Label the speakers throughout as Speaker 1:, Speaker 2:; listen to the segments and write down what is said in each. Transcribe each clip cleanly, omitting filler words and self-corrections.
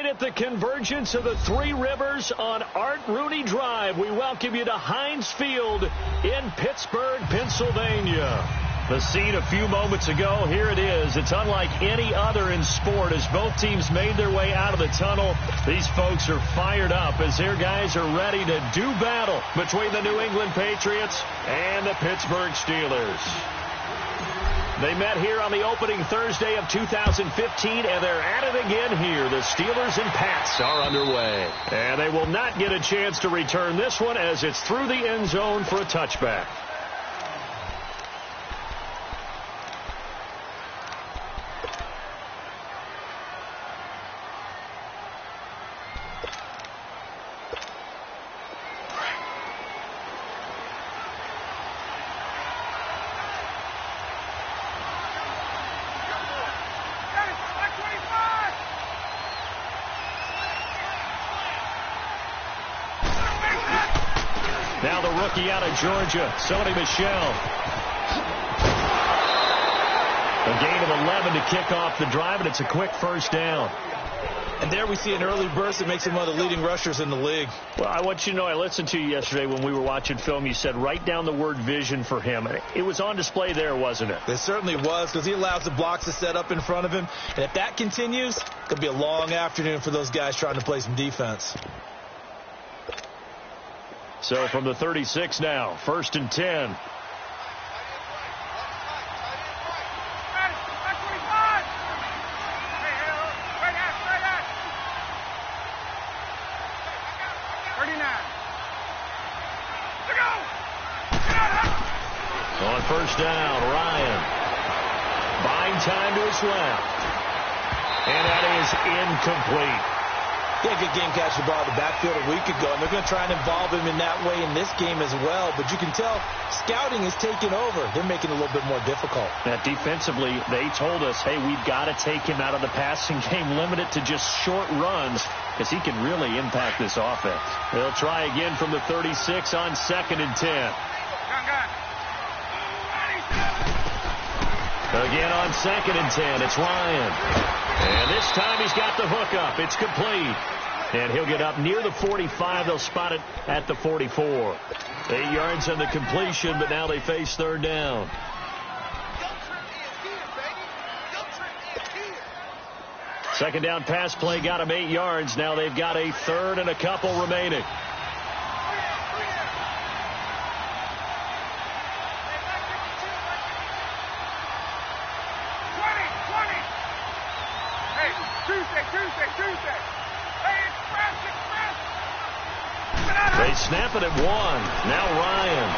Speaker 1: at the convergence of the Three Rivers on Art Rooney Drive. We welcome you to Heinz Field in Pittsburgh, Pennsylvania. The scene a few moments ago, here it is. It's unlike any other in sport as both teams made their way out of the tunnel. These folks are fired up as their guys are ready to do battle between the New England Patriots and the Pittsburgh Steelers. They met here on the opening Thursday of 2015, and they're at it again here. The Steelers and Pats are underway. And they will not get a chance to return this one as it's through the end zone for a touchback. Now the rookie out of Georgia, Sony Michel. A gain of 11 to kick off the drive, and it's a quick first down.
Speaker 2: And there we see an early burst that makes him one of the leading rushers in the league.
Speaker 1: Well, I want you to know, I listened to you yesterday when we were watching film. You said write down the word vision for him. It was on display there, wasn't it?
Speaker 2: It certainly was, because he allows the blocks to set up in front of him. And if that continues, it could be a long afternoon for those guys trying to play some defense.
Speaker 1: So from the 36 now, 1st and 10. On first down, Ryan. Buying time to his left. And that is incomplete.
Speaker 2: He had a good game catching the ball in the backfield a week ago, and they're going to try and involve him in that way in this game as well. But you can tell scouting is taking over. They're making it a little bit more difficult.
Speaker 1: That defensively, they told us, hey, we've got to take him out of the passing game, limit it to just short runs, because he can really impact this offense. They'll try again from the 36 on 2nd and 10. Again on 2nd and 10, it's Ryan. And this time he's got the hook up. It's complete. And he'll get up near the 45. They'll spot it at the 44. 8 yards on the completion, but now they face 3rd down. Second down pass play got him 8 yards. Now they've got a 3rd and a couple remaining. They snap it at 1. Now Ryan.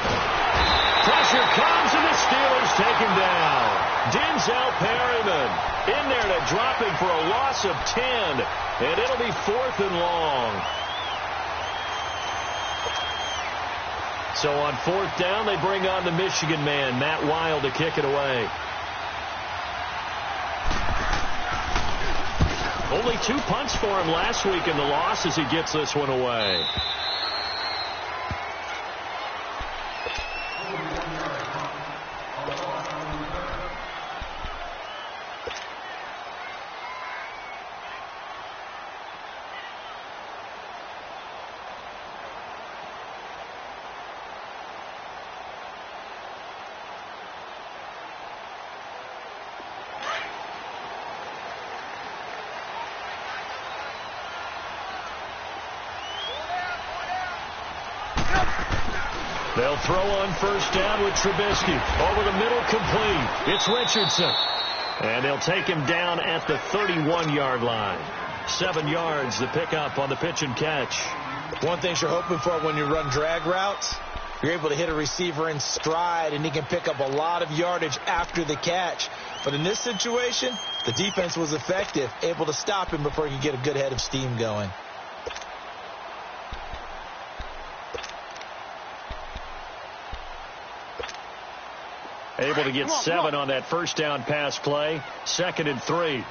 Speaker 1: Pressure comes, and the Steelers take him down. Denzel Perryman in there to drop him for a loss of 10. And it'll be 4th and long. So on 4th down, they bring on the Michigan man, Matt Wild, to kick it away. Only 2 punts for him last week in the loss as he gets this one away. They'll throw on first down with Trubisky. Over the middle, complete. It's Richardson. And they'll take him down at the 31-yard line. 7 yards, the pickup on the pitch and catch.
Speaker 2: One thing you're hoping for when you run drag routes, you're able to hit a receiver in stride, and he can pick up a lot of yardage after the catch. But in this situation, the defense was effective, able to stop him before he could get a good head of steam going.
Speaker 1: Able to get 7 on that first down pass play. 2nd and 3.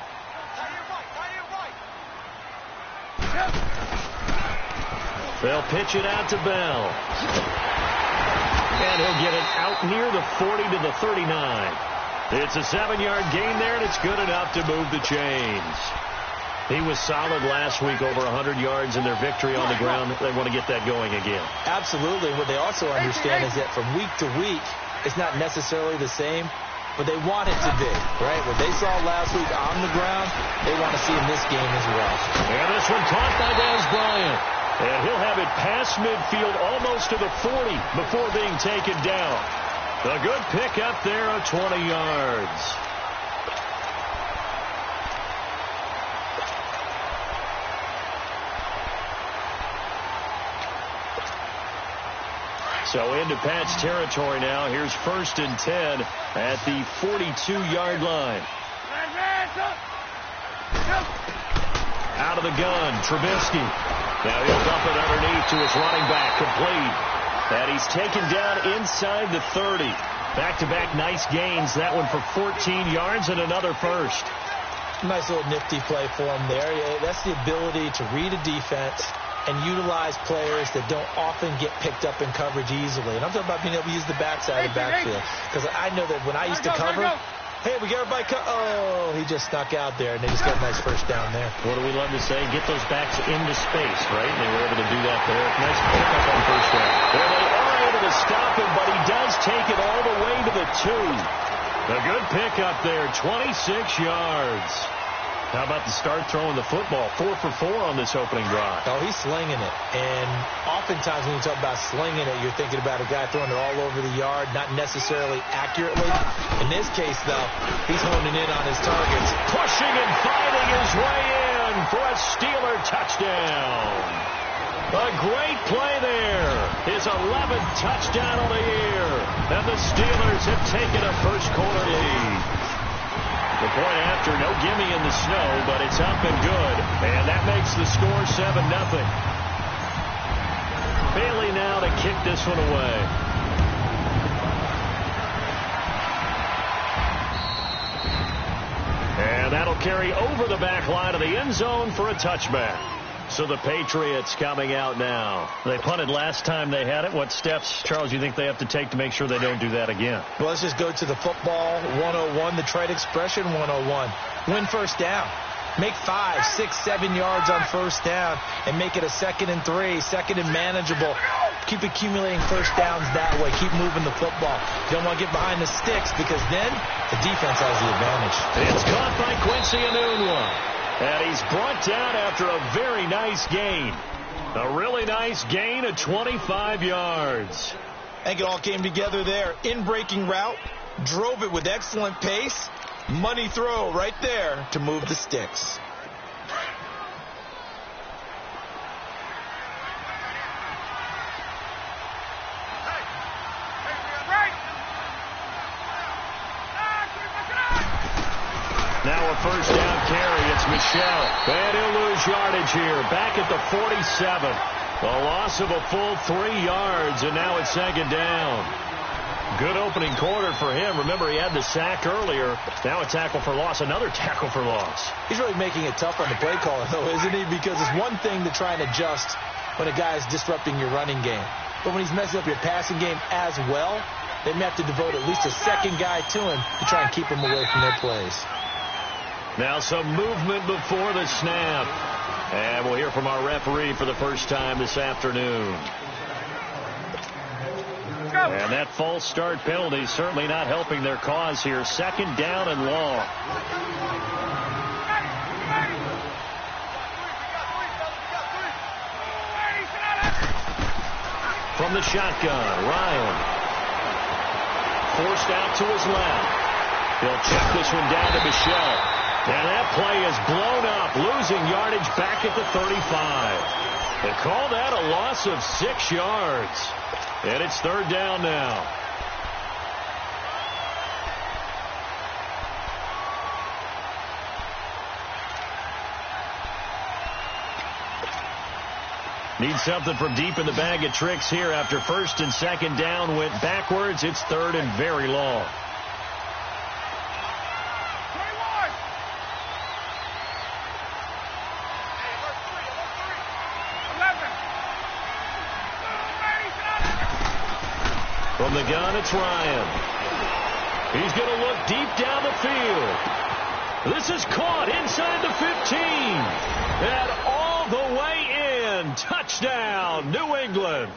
Speaker 1: They'll pitch it out to Bell. And he'll get it out near the 40 to the 39. It's a 7-yard gain there, and it's good enough to move the chains. He was solid last week, over 100 yards in their victory on the ground. They want to get that going again.
Speaker 2: Absolutely. What they also understand is that from week to week, it's not necessarily the same, but they want it to be, right? What they saw last week on the ground, they want to see in this game as well.
Speaker 1: And this one caught by Dez Bryant. And he'll have it past midfield almost to the 40 before being taken down. A good pick up there of 20 yards. So into Pat's territory now. Here's 1st and 10 at the 42-yard line. Out of the gun, Trubisky. Now he'll dump it underneath to his running back, complete. And he's taken down inside the 30. Back-to-back nice gains. That one for 14 yards and another first.
Speaker 2: Nice little nifty play for him there. That's the ability to read a defense and utilize players that don't often get picked up in coverage easily. And I'm talking about being able to use the backside of the backfield. Because I know that when I used to cover, hey, we got everybody oh, he just snuck out there, and they just got a nice first down there.
Speaker 1: What do we love to say? Get those backs into space, right? And they were able to do that there. Nice pickup on first down. Well, they are able to stop him, but he does take it all the way to the 2. A good pickup there, 26 yards. How about the start throwing the football? 4 for 4 on this opening drive.
Speaker 2: Oh, he's slinging it. And oftentimes when you talk about slinging it, you're thinking about a guy throwing it all over the yard, not necessarily accurately. In this case, though, he's honing in on his targets.
Speaker 1: Pushing and fighting his way in for a Steeler touchdown. A great play there. His 11th touchdown on the year. And the Steelers have taken a first-quarter lead. The point after, no gimme in the snow, but it's up and good. And that makes the score 7-0. Bailey now to kick this one away. And that'll carry over the back line of the end zone for a touchback. So the Patriots coming out now. They punted last time they had it. What steps, Charles, you think they have to take to make sure they don't do that again?
Speaker 2: Well, let's just go to the football 101, the trade expression 101. Win first down. Make 5, 6, 7 yards on first down and make it a 2nd and 3, 2nd and manageable. Keep accumulating first downs that way. Keep moving the football. You don't want to get behind the sticks because then the defense has the advantage.
Speaker 1: It's caught by Quincy Enunwa. And he's brought down after a very nice gain. A really nice gain of 25 yards.
Speaker 2: I think it all came together there. In-breaking route. Drove it with excellent pace. Money throw right there to move the sticks.
Speaker 1: Now a first down carry. It's Michel. And he'll lose yardage here. Back at the 47. A loss of a full 3 yards, and now it's 2nd down. Good opening quarter for him. Remember, he had the sack earlier. Now a tackle for loss. Another tackle for loss.
Speaker 2: He's really making it tough on the play caller, though, isn't he? Because it's one thing to try and adjust when a guy is disrupting your running game. But when he's messing up your passing game as well, they may have to devote at least a second guy to him to try and keep him away from their plays.
Speaker 1: Now some movement before the snap. And we'll hear from our referee for the first time this afternoon. And that false start penalty certainly not helping their cause here. 2nd down and long. From the shotgun, Ryan. Forced out to his left. He'll check this one down to Michel. And that play is blown up, losing yardage back at the 35. They call that a loss of 6 yards. And it's 3rd down now. Need something from deep in the bag of tricks here after 1st and 2nd down went backwards. It's 3rd and very long. From the gun, it's Ryan. He's going to look deep down the field. This is caught inside the 15. And all the way in. Touchdown, New England.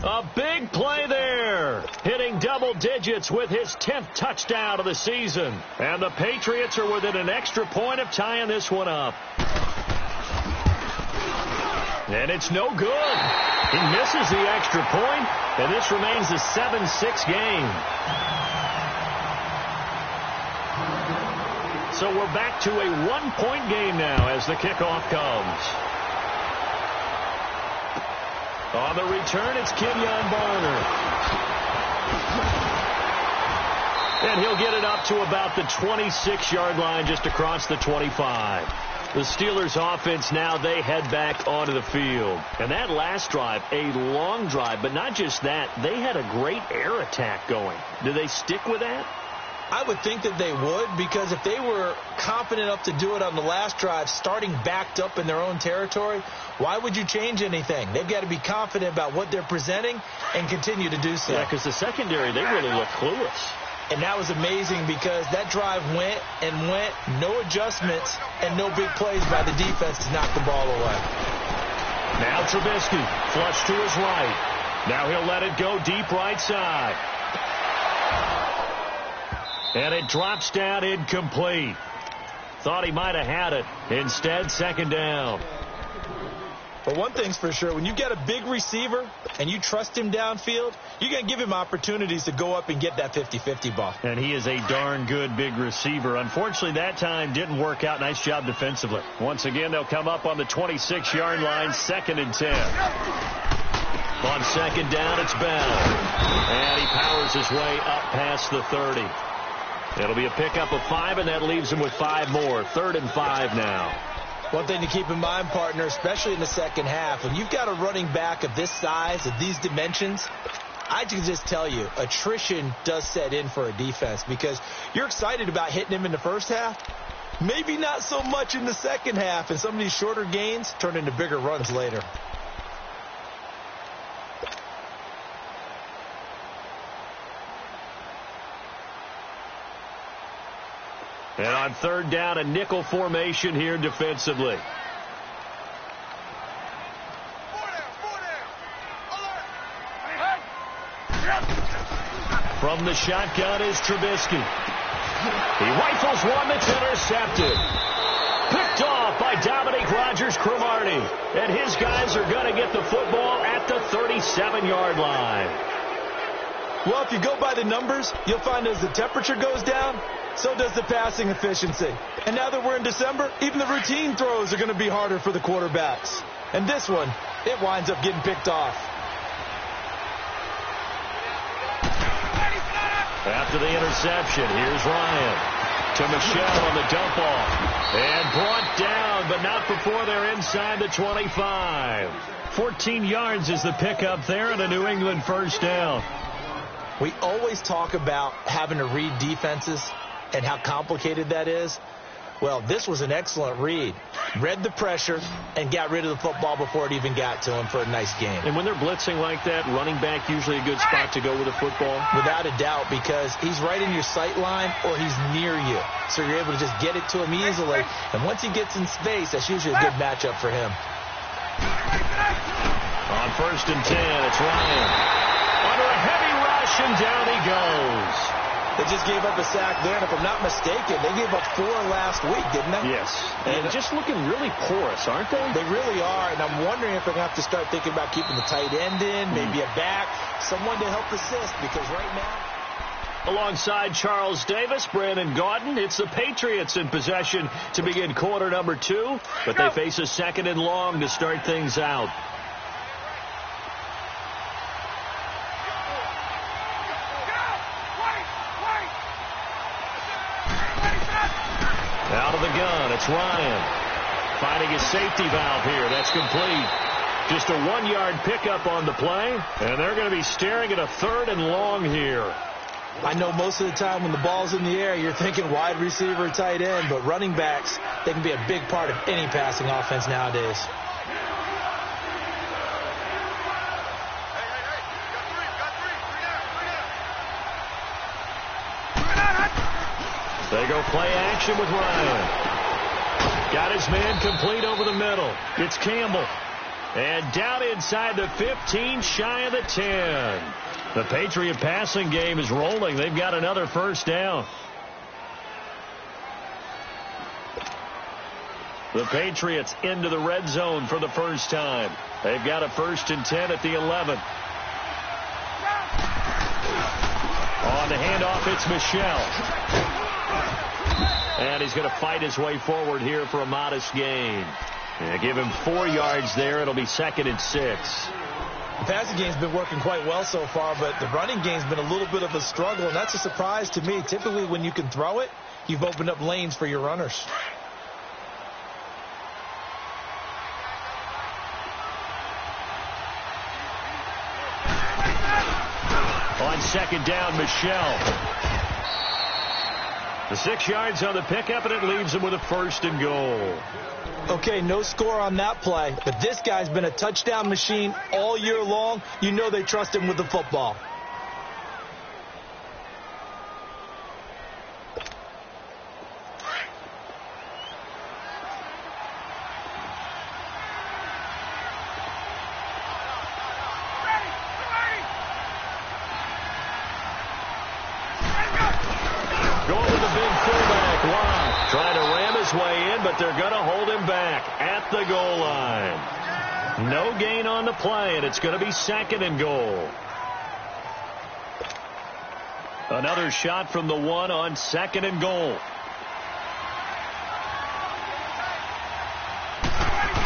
Speaker 1: A big play there. Hitting double digits with his 10th touchdown of the season. And the Patriots are within an extra point of tying this one up. And it's no good. He misses the extra point, and this remains a 7-6 game. So we're back to a one-point game now as the kickoff comes. On the return, it's Kenyon Barner. And he'll get it up to about the 26-yard line, just across the 25. The Steelers offense now, they head back onto the field. And that last drive, a long drive, but not just that, they had a great air attack going. Do they stick with that?
Speaker 2: I would think that they would, because if they were confident enough to do it on the last drive, starting backed up in their own territory, why would you change anything? They've got to be confident about what they're presenting and continue to do so.
Speaker 1: Yeah, because the secondary, they really look clueless.
Speaker 2: And that was amazing because that drive went and went, no adjustments and no big plays by the defense to knock the ball away.
Speaker 1: Now Trubisky, flush to his right. Now he'll let it go deep right side. And it drops down incomplete. Thought he might have had it. Instead, second down.
Speaker 2: But one thing's for sure, when you get a big receiver and you trust him downfield, you're going to give him opportunities to go up and get that 50-50 ball.
Speaker 1: And he is a darn good big receiver. Unfortunately, that time didn't work out. Nice job defensively. Once again, they'll come up on the 26-yard line, 2nd and 10. On second down, it's Bell. And he powers his way up past the 30. It'll be a pickup of 5, and that leaves him with 5 more. 3rd and 5 now.
Speaker 2: One thing to keep in mind, partner, especially in the second half, when you've got a running back of this size, of these dimensions, I can just tell you, attrition does set in for a defense because you're excited about hitting him in the first half. Maybe not so much in the second half, and some of these shorter gains turn into bigger runs later.
Speaker 1: And on 3rd down, a nickel formation here defensively. From the shotgun is Trubisky. He rifles one that's intercepted. Picked off by Dominique Rodgers-Cromartie. And his guys are going to get the football at the 37-yard line.
Speaker 2: Well, if you go by the numbers, you'll find as the temperature goes down, so does the passing efficiency. And now that we're in December, even the routine throws are going to be harder for the quarterbacks. And this one, it winds up getting picked off.
Speaker 1: After the interception, here's Ryan to Michelle on the dump off. And brought down, but not before they're inside the 25. 14 yards is the pickup there and a New England first down.
Speaker 2: We always talk about having to read defenses and how complicated that is. Well, this was an excellent read. Read the pressure and got rid of the football before it even got to him for a nice game.
Speaker 1: And when they're blitzing like that, running back usually a good spot to go with the football?
Speaker 2: Without a doubt, because he's right in your sight line or he's near you. So you're able to just get it to him easily. And once he gets in space, that's usually a good matchup for him.
Speaker 1: On 1st and 10, it's Ryan. Under a heavy rush, and down he goes.
Speaker 2: They just gave up a sack there, and if I'm not mistaken, they gave up 4 last week, didn't they?
Speaker 1: Yes. And just looking really porous, aren't they?
Speaker 2: They really are, and I'm wondering if they're going to have to start thinking about keeping the tight end in, maybe a back, someone to help assist, because right now...
Speaker 1: Alongside Charles Davis, Brandon Gaudin, it's the Patriots in possession to begin quarter number 2, but they face a 2nd and long to start things out. Out of the gun, it's Ryan. Finding his safety valve here. That's complete. Just a 1-yard pickup on the play, and they're going to be staring at a 3rd and long here.
Speaker 2: I know most of the time when the ball's in the air, you're thinking wide receiver, tight end, but running backs, they can be a big part of any passing offense nowadays.
Speaker 1: They go play action with Ryan. Got his man complete over the middle. It's Campbell. And down inside the 15, shy of the 10. The Patriot passing game is rolling. They've got another first down. The Patriots into the red zone for the first time. They've got a 1st and 10 at the 11. On the handoff, it's Michel. And he's going to fight his way forward here for a modest gain. Yeah, give him 4 yards there. It'll be 2nd and 6.
Speaker 2: The passing game's been working quite well so far, but the running game's been a little bit of a struggle, and that's a surprise to me. Typically, when you can throw it, you've opened up lanes for your runners.
Speaker 1: On 2nd down, Michel. The 6 yards on the pickup, and it leaves him with a 1st and goal.
Speaker 2: Okay, no score on that play, but this guy's been a touchdown machine all year long. You know they trust him with the football.
Speaker 1: They're going to hold him back at the goal line. No gain on the play, and it's going to be 2nd and goal. Another shot from the 1 on 2nd and goal.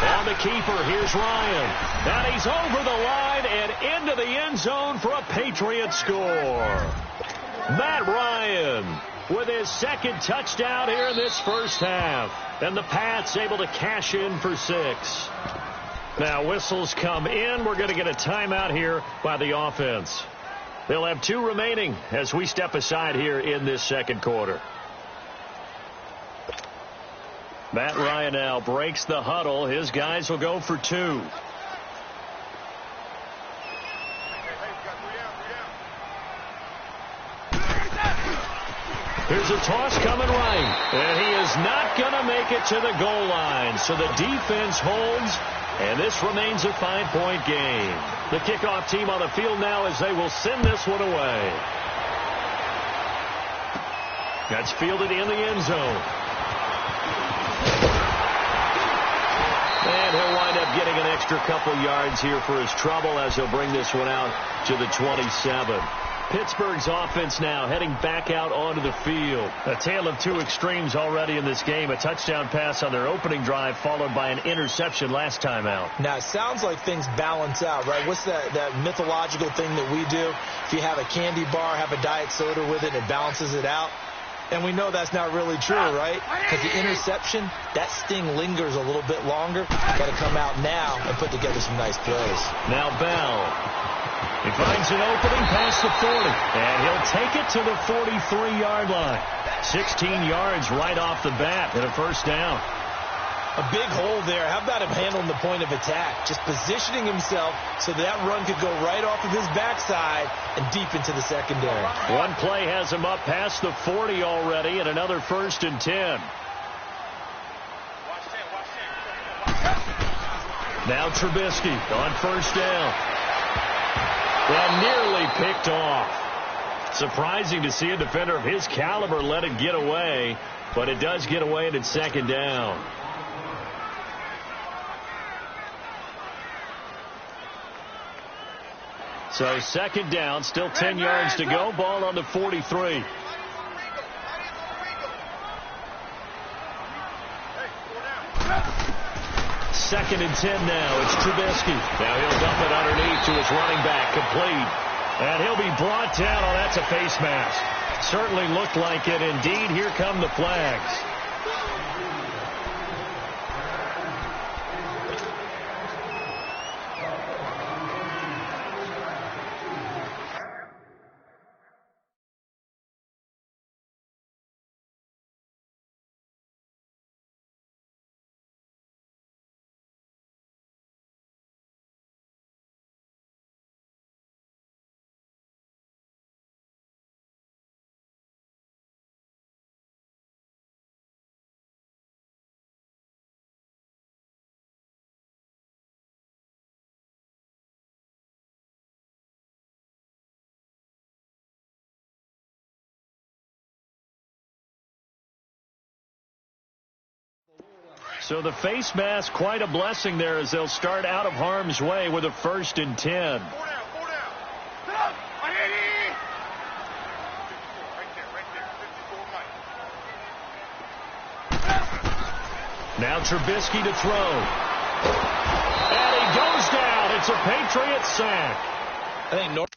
Speaker 1: On the keeper, here's Ryan. And he's over the line and into the end zone for a Patriot score. Matt Ryan with his 2nd touchdown here in this first half. And the Pats able to cash in for 6. Now whistles come in. We're going to get a timeout here by the offense. They'll have 2 remaining as we step aside here in this 2nd quarter. Matt Ryan now breaks the huddle. His guys will go for 2. Here's a toss coming right. And he is not going to make it to the goal line. So the defense holds, and this remains a 5-point game. The kickoff team on the field now as they will send this one away. That's fielded in the end zone. And he'll wind up getting an extra couple yards here for his trouble as he'll bring this one out to the 27. Pittsburgh's offense now heading back out onto the field. A tale of 2 extremes already in this game. A touchdown pass on their opening drive followed by an interception last time out.
Speaker 2: Now, it sounds like things balance out, right? What's that mythological thing that we do? If you have a candy bar, have a diet soda with it, it balances it out. And we know that's not really true, right? Because the interception, that sting lingers a little bit longer. Got to come out now and put together some nice plays.
Speaker 1: Now Bell. He finds an opening past the 40, and he'll take it to the 43-yard line. 16 yards right off the bat and a 1st down.
Speaker 2: A big hole there. How about him handling the point of attack? Just positioning himself so that run could go right off of his backside and deep into the secondary.
Speaker 1: One play has him up past the 40 already, and another 1st and 10. Now Trubisky on 1st down. And nearly picked off. Surprising to see a defender of his caliber let it get away, but it does get away and it's 2nd down. So 2nd down, still 10 yards to go. Ball on the 43. Second and 10 now. It's Trubisky. Now he'll dump it underneath to his running back. Complete. And he'll be brought down. Oh, that's a face mask. Certainly looked like it. Indeed, here come the flags. So the face mask, quite a blessing there as they'll start out of harm's way with a 1st and 10. Now Trubisky to throw. And he goes down. It's a Patriot sack.
Speaker 2: I think North.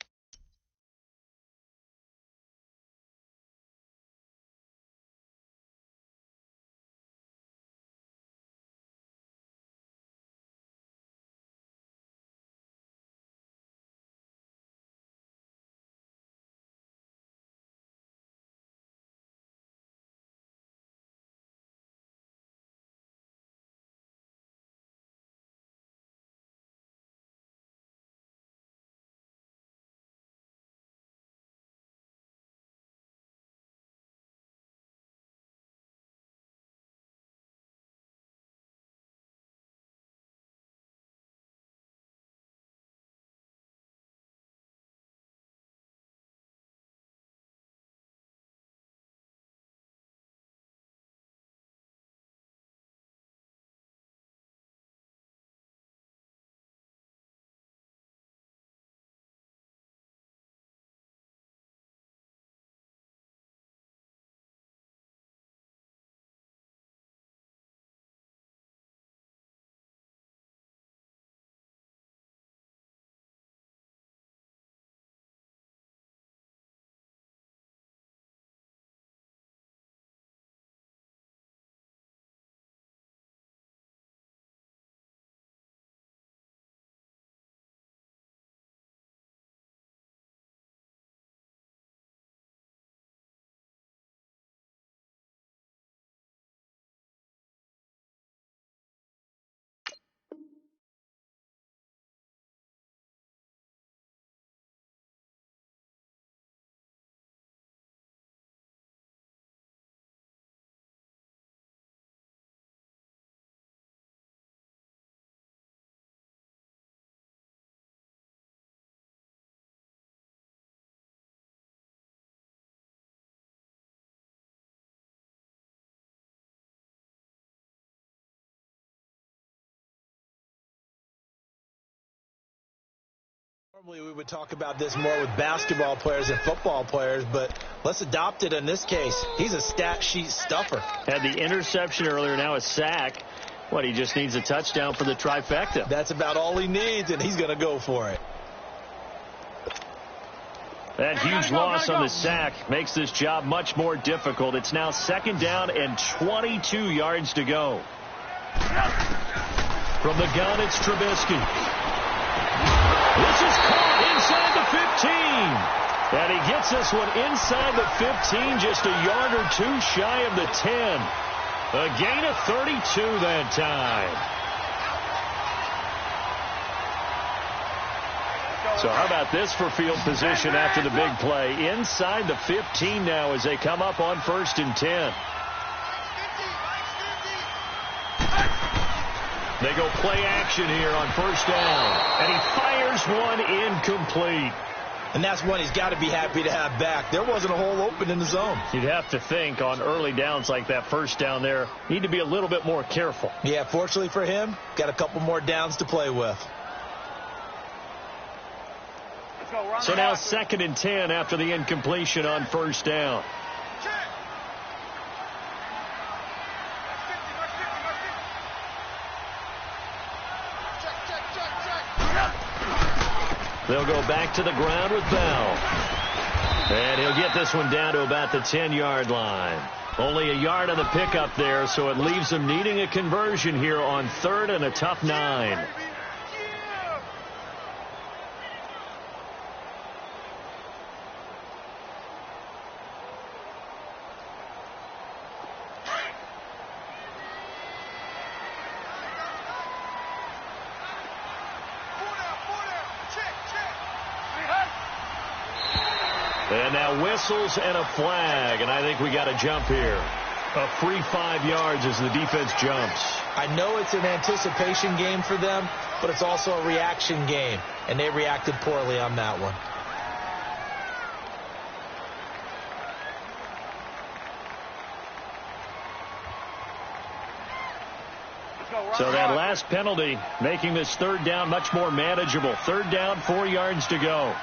Speaker 2: Normally we would talk about this more with basketball players and football players, but let's adopt it in this case. He's a stat sheet stuffer.
Speaker 1: Had the interception earlier, now a sack. What, he just needs a touchdown for the trifecta.
Speaker 2: That's about all he needs, and he's going to go for it.
Speaker 1: That huge loss on the sack makes this job much more difficult. It's now 2nd down and 22 yards to go. From the gun, it's Trubisky. This is caught inside the 15. And he gets this one inside the 15, just a yard or two shy of the 10. A gain of 32 that time. So how about this for field position after the big play? Inside the 15 now as they come up on 1st and 10. They go play action here on 1st down. And he fires one incomplete.
Speaker 2: And that's one he's got to be happy to have back. There wasn't a hole open in the zone.
Speaker 1: You'd have to think on early downs like that 1st down there, need to be a little bit more careful.
Speaker 2: Yeah, fortunately for him, got a couple more downs to play with.
Speaker 1: So now 2nd and 10 after the incompletion on 1st down. They'll go back to the ground with Bell. And he'll get this one down to about the 10-yard line. Only a yard on the pickup there, so it leaves them needing a conversion here on 3rd and a tough 9. And now whistles and a flag, and I think we got a jump here. A free 5 yards as the defense jumps.
Speaker 2: I know it's an anticipation game for them, but it's also a reaction game, and they reacted poorly on that one.
Speaker 1: So that last penalty making this third down much more manageable. Third down, 4 yards to go.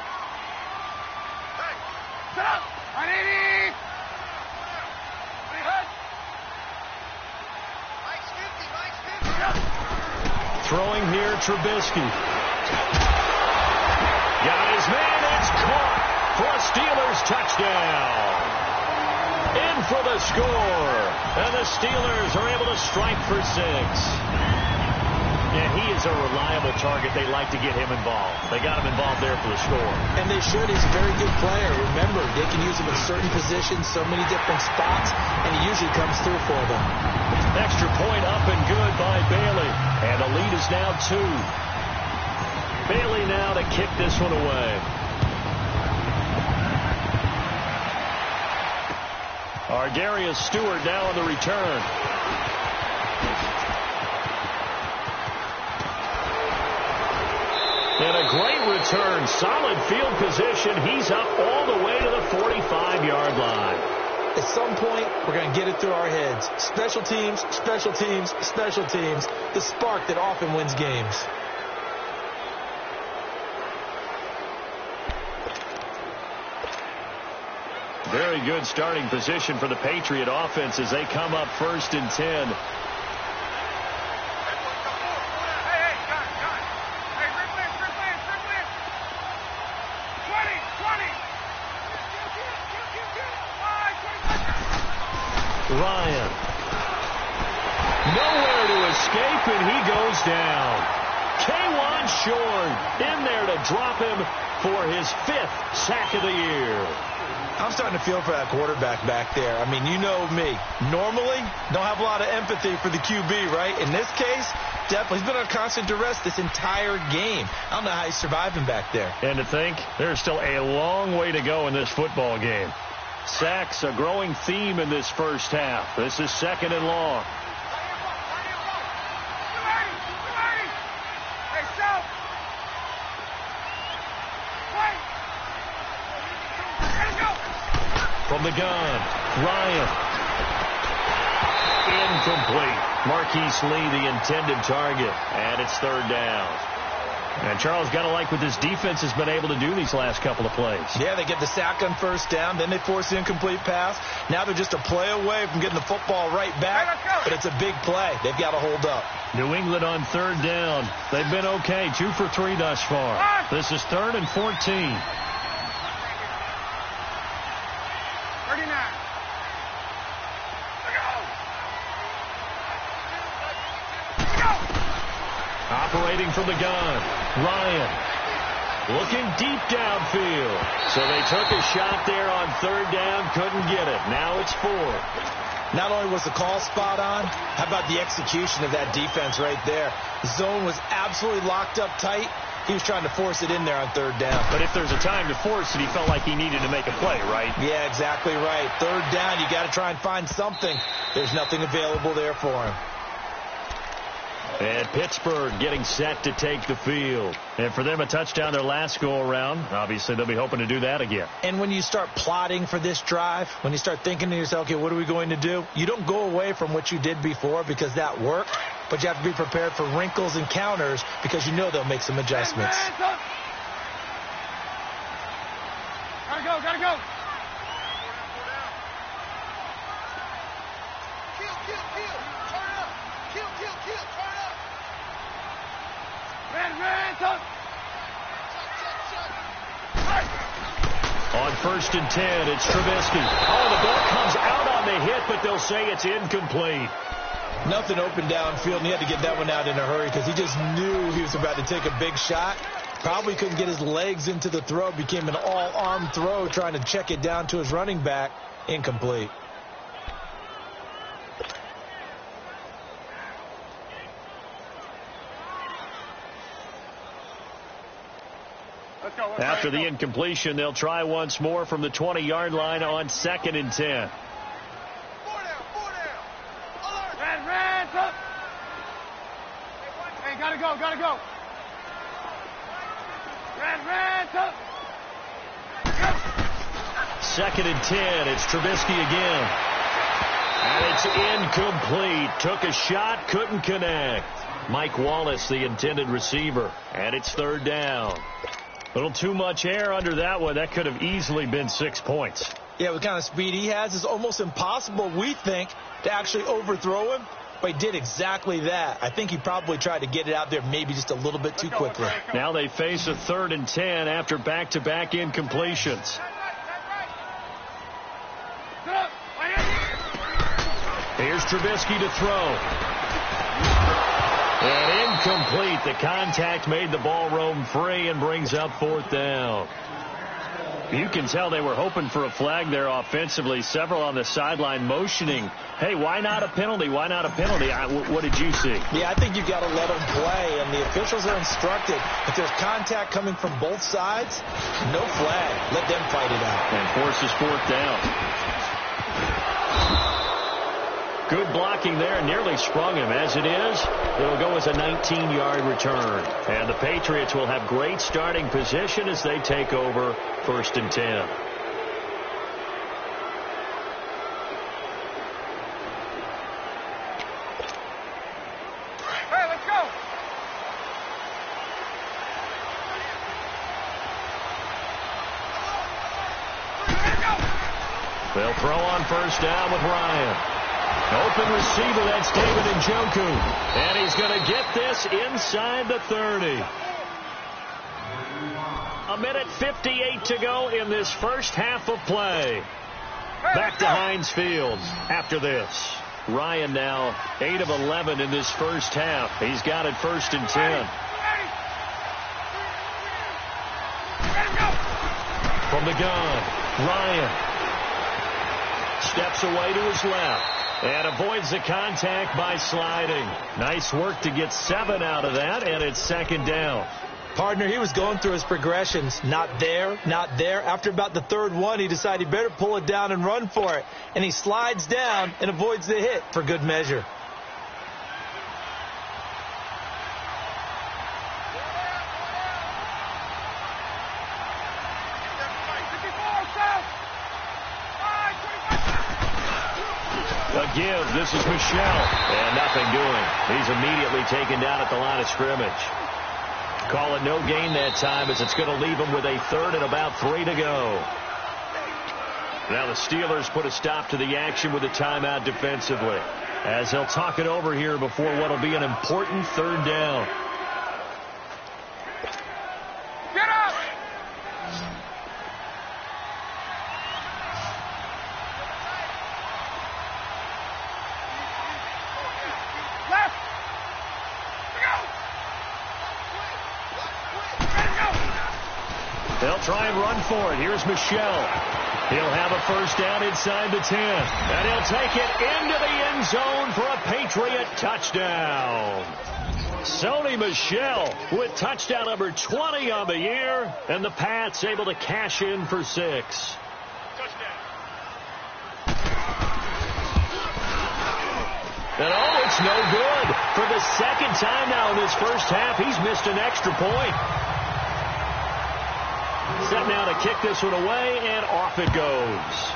Speaker 1: Throwing here, Trubisky. Got his man, it's caught for a Steelers touchdown. In for the score, and the Steelers are able to strike for 6. Yeah, he is a reliable target. They like to get him involved. They got him involved there for the score.
Speaker 2: And they should. He's a very good player. Remember, they can use him in certain positions, so many different spots, and he usually comes through for them.
Speaker 1: Extra point up and good by Bailey. And the lead is now 2. Bailey now to kick this one away. Darius Stewart now on the return. And a great return. Solid field position. He's up all the way to the 45-yard line.
Speaker 2: At some point, we're going to get it through our heads. Special teams, special teams, special teams. The spark that often wins games.
Speaker 1: Very good starting position for the Patriot offense as they come up 1st and 10. Ryan. Nowhere to escape, and he goes down. K'Waun Short in there to drop him for his 5th sack of the year.
Speaker 2: I'm starting to feel for that quarterback back there. I mean, you know me. Normally, don't have a lot of empathy for the QB, right? In this case, definitely. He's been on constant duress this entire game. I don't know how he's surviving back there.
Speaker 1: And to think, there's still a long way to go in this football game. Sacks, a growing theme in this first half. This is 2nd and long. From the gun, Ryan. Incomplete. Marquise Lee, the intended target. And it's 3rd down. And Charles, got to like what this defense has been able to do these last couple of plays.
Speaker 2: Yeah, they get the sack on 1st down. Then they force the incomplete pass. Now they're just a play away from getting the football right back. But it's a big play. They've got to hold up.
Speaker 1: New England on 3rd down. They've been okay. 2 for 3 thus far. This is 3rd and 14. Operating from the gun, Ryan looking deep downfield. So they took a shot there on 3rd down, couldn't get it. Now it's 4th.
Speaker 2: Not only was the call spot on, how about the execution of that defense right there? The zone was absolutely locked up tight. He was trying to force it in there on 3rd down.
Speaker 1: But if there's a time to force it, he felt like he needed to make a play, right?
Speaker 2: Yeah, exactly right. 3rd down, you got to try and find something. There's nothing available there for him.
Speaker 1: And Pittsburgh getting set to take the field. And for them, a touchdown their last go-around. Obviously, they'll be hoping to do that again.
Speaker 2: And when you start plotting for this drive, when you start thinking to yourself, okay, what are we going to do? You don't go away from what you did before because that worked, but you have to be prepared for wrinkles and counters because you know they'll make some adjustments.
Speaker 3: Gotta go, gotta go. Kill. Turn up. Kill. Turn up. Red, tuck.
Speaker 1: On 1st and 10, it's Trubisky. Oh, the ball comes out on the hit, but they'll say it's incomplete.
Speaker 2: Nothing open downfield, and he had to get that one out in a hurry because he just knew he was about to take a big shot. Probably couldn't get his legs into the throw. Became an all-arm throw trying to check it down to his running back. Incomplete.
Speaker 1: After the incompletion, they'll try once more from the 20-yard line on 2nd and 10.
Speaker 3: 4 down. Red, tuck. Hey, gotta go. Red, tuck.
Speaker 1: 2nd and 10. It's Trubisky again. And it's It's incomplete. Took a shot, couldn't connect. Mike Wallace, the intended receiver. And it's third down. A little too much air under that one. That could have easily been 6 points.
Speaker 2: Yeah, what kind of speed he has is almost impossible, we think, to actually overthrow him. But he did exactly that. I think he probably tried to get it out there maybe just a little bit too quickly.
Speaker 1: Now they face a 3rd and 10 after back-to-back incompletions. Here's Trubisky to throw. And incomplete. The contact made the ball roam free and brings up 4th down. You can tell they were hoping for a flag there offensively. Several on the sideline motioning, hey, why not a penalty? Why not a penalty? What did you see?
Speaker 2: Yeah, I think you got to let them play, and the officials are instructed. If there's contact coming from both sides, no flag. Let them fight it out.
Speaker 1: And forces 4th down. Good blocking there, nearly sprung him. As it is, it'll go as a 19-yard return. And the Patriots will have great starting position as they take over 1st and 10.
Speaker 3: Hey, let's go.
Speaker 1: They'll throw on 1st down with Ryan. Open receiver, that's David Njoku. And he's going to get this inside the 30. A minute 58 to go in this first half of play. Back to Heinz Field after this. Ryan now 8 of 11 in this first half. He's got it 1st and 10. From the gun, Ryan steps away to his left. And avoids the contact by sliding. Nice work to get 7 out of that, and it's 2nd down.
Speaker 2: Partner, he was going through his progressions. Not there, not there. After about the 3rd one, he decided he better pull it down and run for it. And he slides down and avoids the hit for good measure.
Speaker 1: A give. This is Michelle. And nothing doing. He's immediately taken down at the line of scrimmage. Call it no gain that time as it's going to leave him with a 3rd and about 3 to go. Now the Steelers put a stop to the action with a timeout defensively as they'll talk it over here before what will be an important 3rd down.
Speaker 3: Get up! Left!
Speaker 1: They'll try and run for it. Here's Michelle. He'll have a 1st down inside the 10. And he'll take it into the end zone for a Patriot touchdown. Sony Michel with touchdown number 20 on the year. And the Pats able to cash in for 6. And oh, it's no good. For the 2nd time now in this first half, he's missed an extra point. Set now to kick this one away, and off it goes.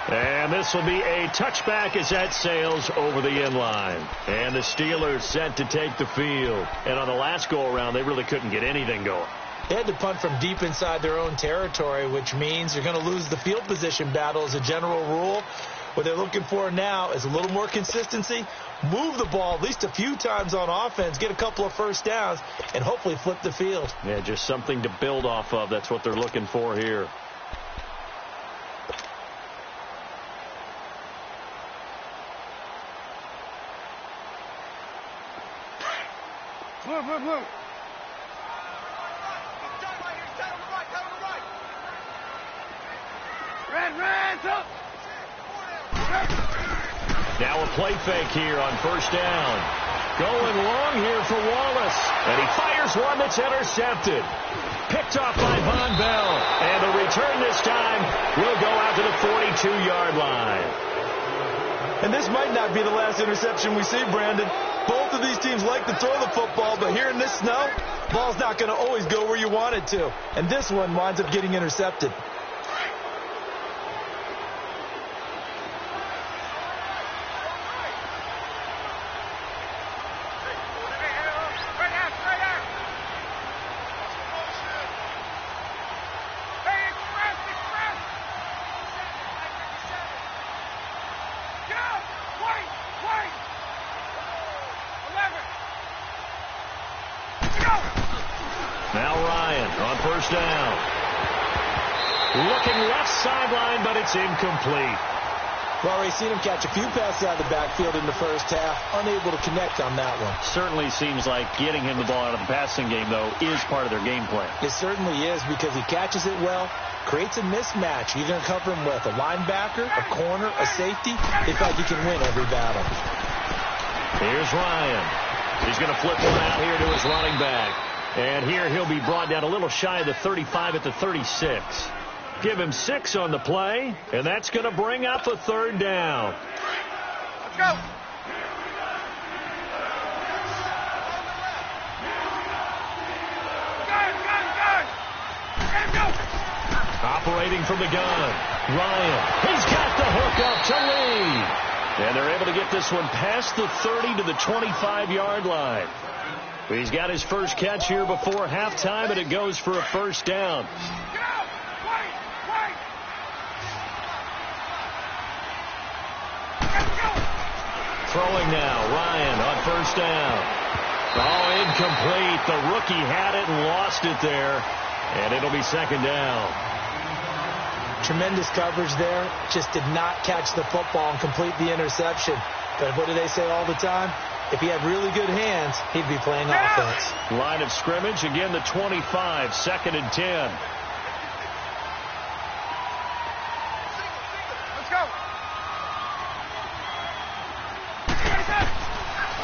Speaker 1: And this will be a touchback as that sails over the end line. And the Steelers set to take the field. And on the last go-around, they really couldn't get anything going.
Speaker 2: They had to punt from deep inside their own territory, which means you're going to lose the field position battle as a general rule. What they're looking for now is a little more consistency, move the ball at least a few times on offense, get a couple of 1st downs, and hopefully flip the field.
Speaker 1: Yeah, just something to build off of. That's what they're looking for here.
Speaker 3: Move. Red, up!
Speaker 1: Now a play fake here on 1st down. Going long here for Wallace. And he fires one that's intercepted. Picked off by Von Bell. And the return this time will go out to the 42-yard line.
Speaker 2: And this might not be the last interception we see, Brandon. Both of these teams like to throw the football, but here in this snow, ball's not going to always go where you want it to. And this one winds up getting intercepted.
Speaker 1: on first down. Looking left sideline, but it's incomplete.
Speaker 2: Well, we've seen him catch a few passes out of the backfield in the first half, unable to connect on that one.
Speaker 1: Certainly seems like getting him the ball out of the passing game, though, is part of their game plan.
Speaker 2: It certainly is, because he catches it well, creates a mismatch. You're going to cover him with a linebacker, a corner, a safety. In fact, you can win every battle.
Speaker 1: Here's Ryan. He's going to flip one out here to his running back. And here he'll be brought down a little shy of the 35 at the 36. Give him 6 on the play, and that's going to bring up a third down.
Speaker 3: Let's go.
Speaker 1: Operating from the gun, Ryan. He's got the hook up to Lee. And they're able to get this one past the 30 to the 25-yard line. He's got his first catch here before halftime, and it goes for a first down. Throwing now, Ryan on first down. Oh, incomplete. The rookie had it and lost it there. And it'll be second down.
Speaker 2: Tremendous coverage there. Just did not catch the football and complete the interception. But what do they say all the time? If he had really good hands, he'd be playing offense.
Speaker 1: Line of scrimmage, again the 25, second and 10.
Speaker 3: Let's go.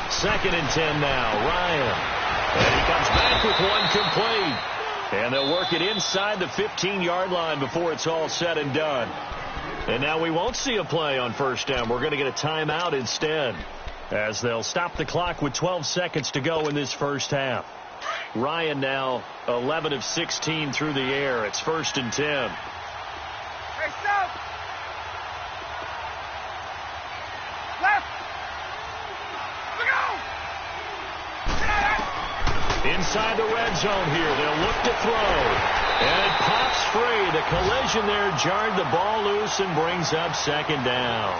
Speaker 1: Second and 10 now, Ryan. And he comes back with one complete. And they'll work it inside the 15-yard line before it's all said and done. And now we won't see a play on first down. We're going to get a timeout instead, as they'll stop the clock with 12 seconds to go in this first half. Ryan now 11 of 16 through the air. It's first and 10.
Speaker 3: Hey, stop. Left. Look out.
Speaker 1: Inside the red zone here. They'll look to throw. And it pops free. The collision there jarred the ball loose and brings up second down.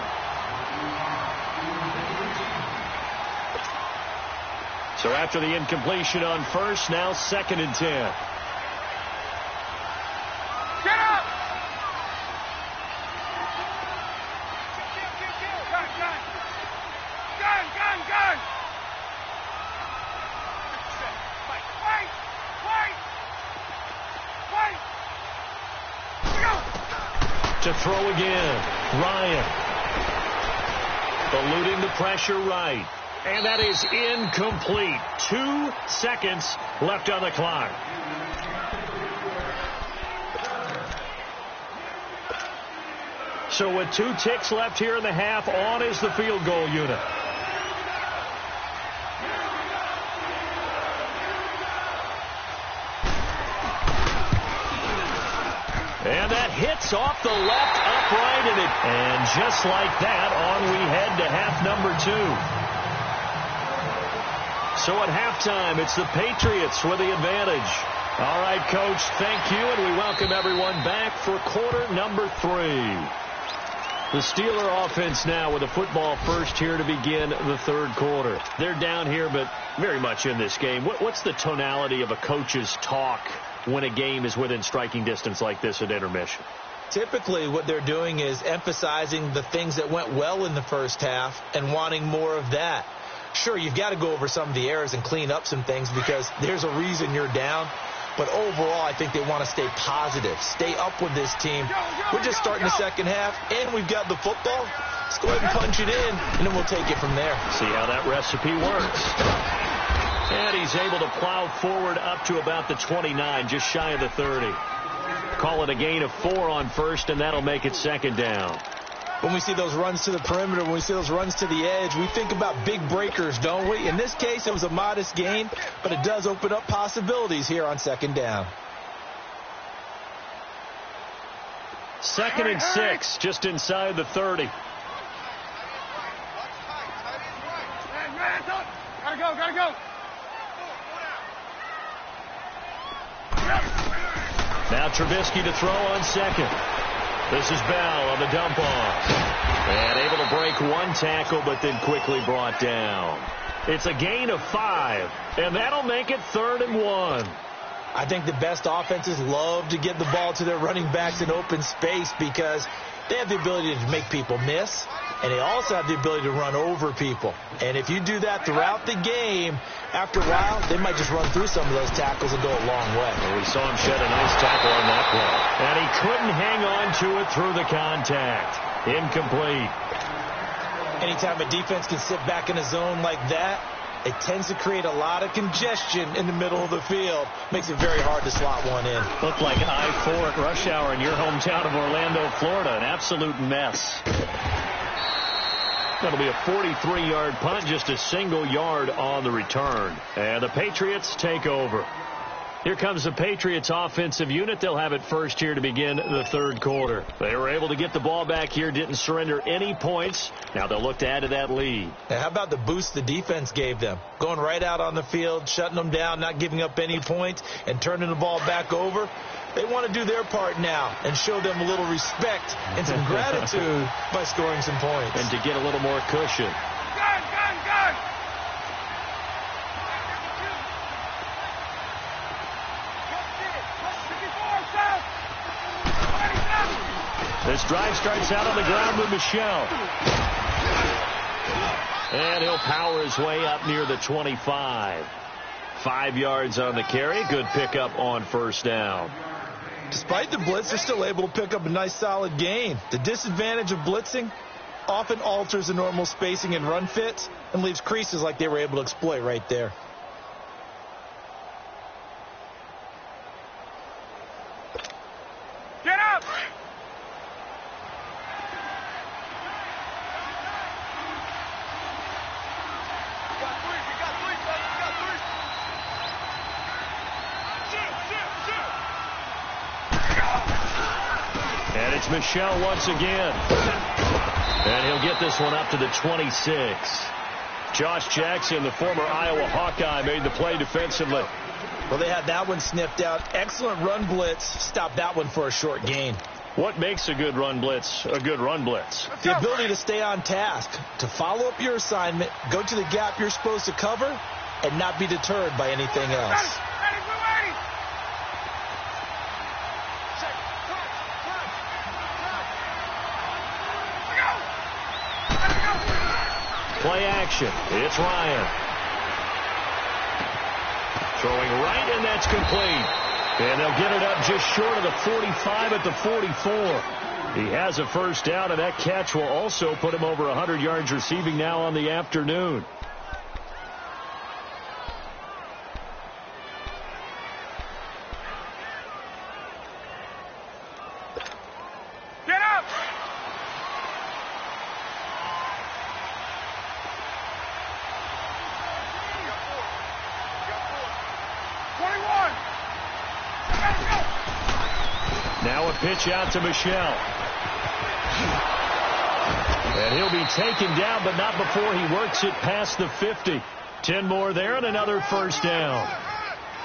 Speaker 1: So after the incompletion on first, now second and 10.
Speaker 3: Get up. Gun.
Speaker 1: To throw again, Ryan. Eluding the pressure right. And that is incomplete. 2 seconds left on the clock. So with 2 ticks left here in the half, on is the field goal unit. And that hits off the left upright, and just like that, on we head to half number 2. So at halftime, it's the Patriots with the advantage. All right, Coach, thank you, and we welcome everyone back for quarter number 3. The Steeler offense now with a football first here to begin the third quarter. They're down here, but very much in this game. What's the tonality of a coach's talk when a game is within striking distance like this at intermission?
Speaker 2: Typically, what they're doing is emphasizing the things that went well in the first half and wanting more of that. Sure, you've got to go over some of the errors and clean up some things because there's a reason you're down. But overall, I think they want to stay positive, stay up with this team. We're just starting the second half, and we've got the football. Let's go ahead and punch it in, and then we'll take it from there.
Speaker 1: See how that recipe works. And he's able to plow forward up to about the 29, just shy of the 30. Call it a gain of 4 on first, and that'll make it second down.
Speaker 2: When we see those runs to the perimeter, when we see those runs to the edge, we think about big breakers, don't we? In this case, it was a modest gain, but it does open up possibilities here on second down.
Speaker 1: Second and 6, just inside the 30.
Speaker 3: Gotta go.
Speaker 1: Now Trubisky to throw on second. This is Bell on the dump off. And able to break 1 tackle, but then quickly brought down. It's a gain of 5, and that'll make it 3rd and 1.
Speaker 2: I think the best offenses love to get the ball to their running backs in open space because they have the ability to make people miss, and they also have the ability to run over people. And if you do that throughout the game, after a while, they might just run through some of those tackles and go a long way.
Speaker 1: Well, we saw him shed a nice tackle on that play. And he couldn't hang on to it through the contact. Incomplete.
Speaker 2: Anytime a defense can sit back in a zone like that, it tends to create a lot of congestion in the middle of the field. Makes it very hard to slot one in.
Speaker 1: Looked like I-4 at rush hour in your hometown of Orlando, Florida. An absolute mess. That'll be a 43-yard punt, just a single yard on the return. And the Patriots take over. Here comes the Patriots offensive unit. They'll have it first here to begin the third quarter. They were able to get the ball back here, didn't surrender any points. Now they'll look to add to that lead.
Speaker 2: Now, how about the boost the defense gave them? Going right out on the field, shutting them down, not giving up any points, and turning the ball back over. They want to do their part now and show them a little respect and some gratitude by scoring some points.
Speaker 1: And to get a little more cushion.
Speaker 3: Gun!
Speaker 1: This drive starts out on the ground with Michel. And he'll power his way up near the 25. 5 yards on the carry. Good pickup on first down.
Speaker 2: Despite the blitz, they're still able to pick up a nice solid gain. The disadvantage of blitzing often alters the normal spacing and run fits and leaves creases like they were able to exploit right there.
Speaker 3: Get up!
Speaker 1: And it's Michel once again. And he'll get this one up to the 26. Josh Jackson, the former Iowa Hawkeye, made the play defensively.
Speaker 2: Well, they had that one sniffed out. Excellent run blitz. Stopped that one for a short gain.
Speaker 1: What makes a good run blitz a good run blitz?
Speaker 2: The ability to stay on task, to follow up your assignment, go to the gap you're supposed to cover, and not be deterred by anything else.
Speaker 1: Play action. It's Ryan. Throwing right, and that's complete. And they'll get it up just short of the 45 at the 44. He has a first down, and that catch will also put him over 100 yards receiving now on the afternoon.
Speaker 3: Get up!
Speaker 1: Now a pitch out to Michel. And he'll be taken down, but not before he works it past the 50. 10 more there and another first down.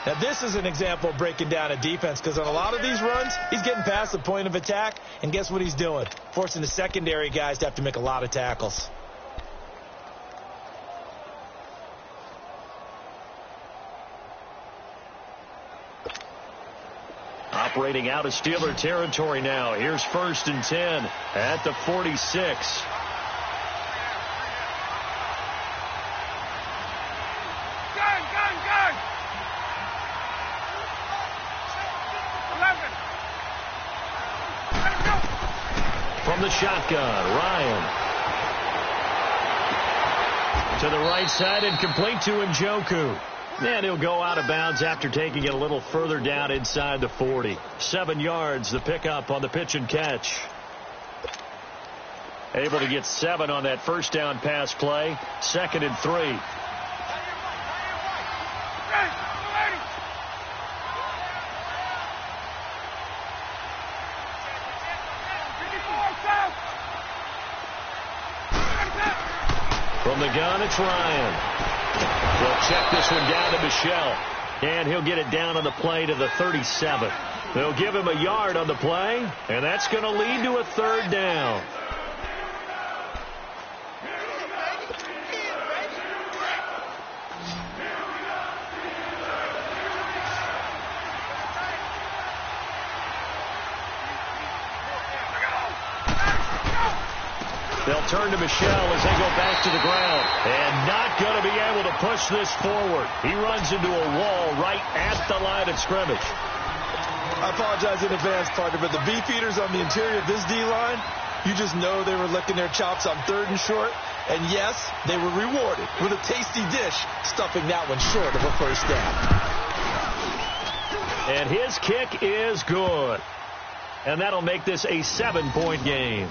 Speaker 2: Now, this is an example of breaking down a defense because on a lot of these runs, he's getting past the point of attack, and guess what he's doing? Forcing the secondary guys to have to make a lot of tackles.
Speaker 1: Operating out of Steeler territory now. Here's first and 10 at the 46.
Speaker 3: Gun! 11. Let him go.
Speaker 1: From the shotgun, Ryan. To the right side and complete to Njoku. And he'll go out of bounds after taking it a little further down inside the 40. 7 yards, the pickup on the pitch and catch. Able to get 7 on that first down pass play. 2nd and 3. From the gun, it's Ryan. They'll check this one down to Michel. And he'll get it down on the play to the 37. They'll give him a yard on the play, and that's going to lead to a third down. They'll turn to Michel as they go back to the ground. And not going to be able to push this forward. He runs into a wall right at the line of scrimmage.
Speaker 2: I apologize in advance, partner, but the beefeaters on the interior of this D-line, you just know they were licking their chops on 3rd and short. And yes, they were rewarded with a tasty dish, stuffing that one short of a first down.
Speaker 1: And his kick is good. And that'll make this a 7-point game.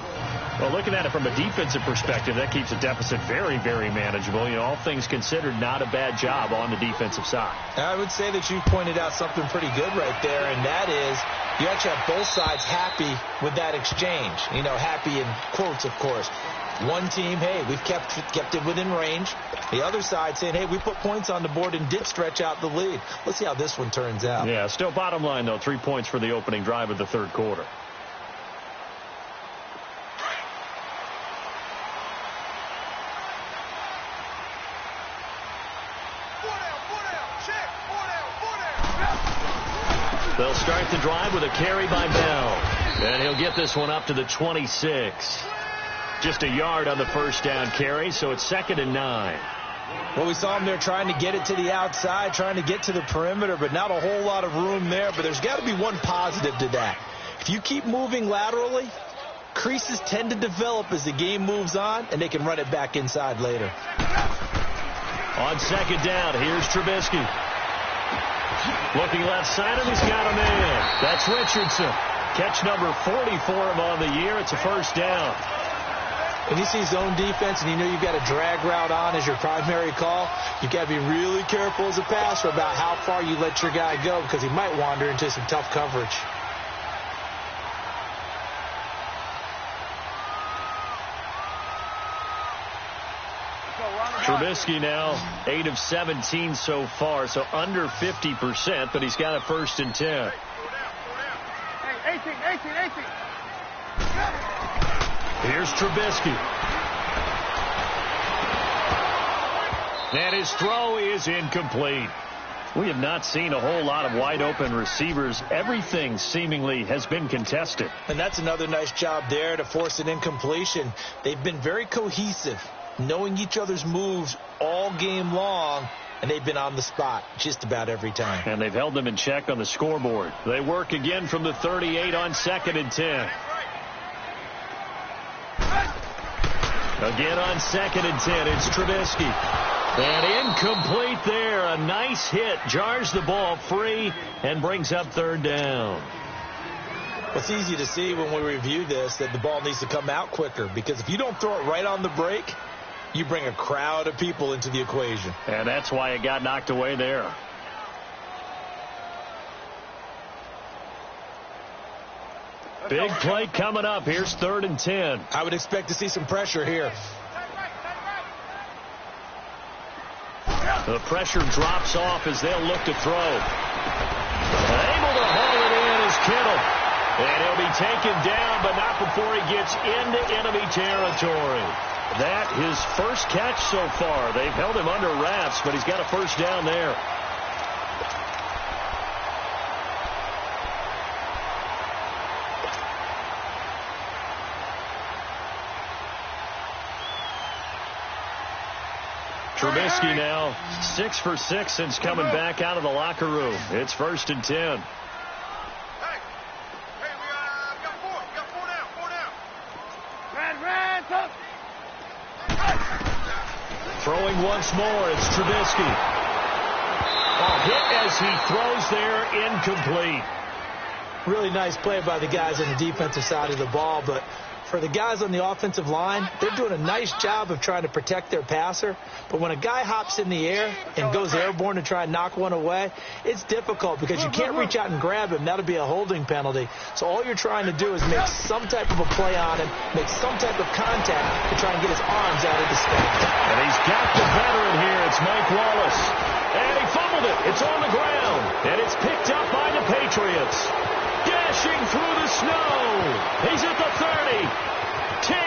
Speaker 1: Well, looking at it from a defensive perspective, that keeps the deficit very, very manageable. You know, all things considered, not a bad job on the defensive side.
Speaker 2: I would say that you pointed out something pretty good right there, and that is you actually have both sides happy with that exchange. You know, happy in quotes, of course. One team, hey, we've kept it within range. The other side saying, hey, we put points on the board and did stretch out the lead. Let's see how this one turns out.
Speaker 1: Yeah, still bottom line, though, 3 points for the opening drive of the 3rd quarter. They'll start the drive with a carry by Bell. And he'll get this one up to the 26. Just a yard on the first down carry, so it's 2nd and 9.
Speaker 2: Well, we saw him there trying to get it to the outside, trying to get to the perimeter, but not a whole lot of room there. But there's got to be one positive to that. If you keep moving laterally, creases tend to develop as the game moves on, and they can run it back inside later.
Speaker 1: On 2nd down, here's Trubisky. Looking left side, and he's got a man. That's Richardson. Catch number 40 for him on the year. It's a first down.
Speaker 2: When you see zone defense and you know you've got a drag route on as your primary call, you've got to be really careful as a passer about how far you let your guy go because he might wander into some tough coverage.
Speaker 1: Trubisky now 8 of 17 so far, so under 50%, but he's got a 1st and 10.
Speaker 3: 18.
Speaker 1: Here's Trubisky. And his throw is incomplete. We have not seen a whole lot of wide open receivers. Everything seemingly has been contested.
Speaker 2: And that's another nice job there to force an incompletion. They've been very cohesive, knowing each other's moves all game long, and they've been on the spot just about every time.
Speaker 1: And they've held them in check on the scoreboard. They work again from the 38 on 2nd and 10. Again on 2nd and 10, it's Trubisky. And incomplete there. A nice hit. Jars the ball free and brings up 3rd down.
Speaker 2: It's easy to see when we review this that the ball needs to come out quicker, because if you don't throw it right on the break, you bring a crowd of people into the equation.
Speaker 1: And that's why it got knocked away there. Big play coming up. Here's 3rd and 10.
Speaker 2: I would expect to see some pressure here.
Speaker 1: The pressure drops off as they'll look to throw. Able to haul it in is Kittle. And he'll be taken down, but not before he gets into enemy territory. That his first catch so far. They've held him under wraps, but he's got a first down there. Trubisky now 6 for 6 since coming back out of the locker room. It's 1st and 10.
Speaker 3: Hey, we got 4 now. Red, up.
Speaker 1: Throwing once more, it's Trubisky. A hit as he throws there, incomplete.
Speaker 2: Really nice play by the guys on the defensive side of the ball, but for the guys on the offensive line, they're doing a nice job of trying to protect their passer. But when a guy hops in the air and goes airborne to try and knock one away, it's difficult because you can't reach out and grab him. That'll be a holding penalty. So all you're trying to do is make some type of a play on him, make some type of contact to try and get his arms out of the space.
Speaker 1: And he's got the veteran here. It's Mike Wallace. And he fumbled it. It's on the ground. And it's picked up by the Patriots. Dashing through the snow. He's at the 30, 10,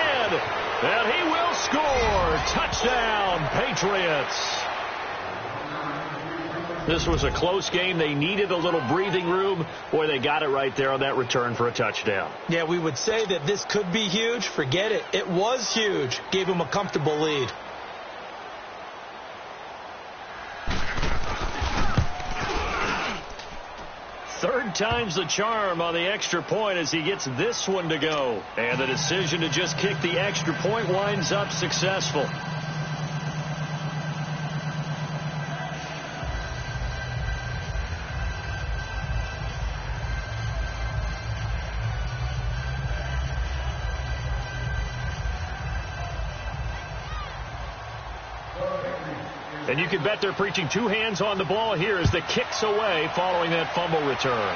Speaker 1: and he will score. Touchdown, Patriots. This was a close game. They needed a little breathing room. Boy, they got it right there on that return for a touchdown.
Speaker 2: Yeah, we would say that this could be huge. Forget it. It was huge. Gave him a comfortable lead.
Speaker 1: Third time's the charm on the extra point as he gets this one to go. And the decision to just kick the extra point winds up successful. And you can bet they're preaching two hands on the ball here as the kick's away following that fumble return.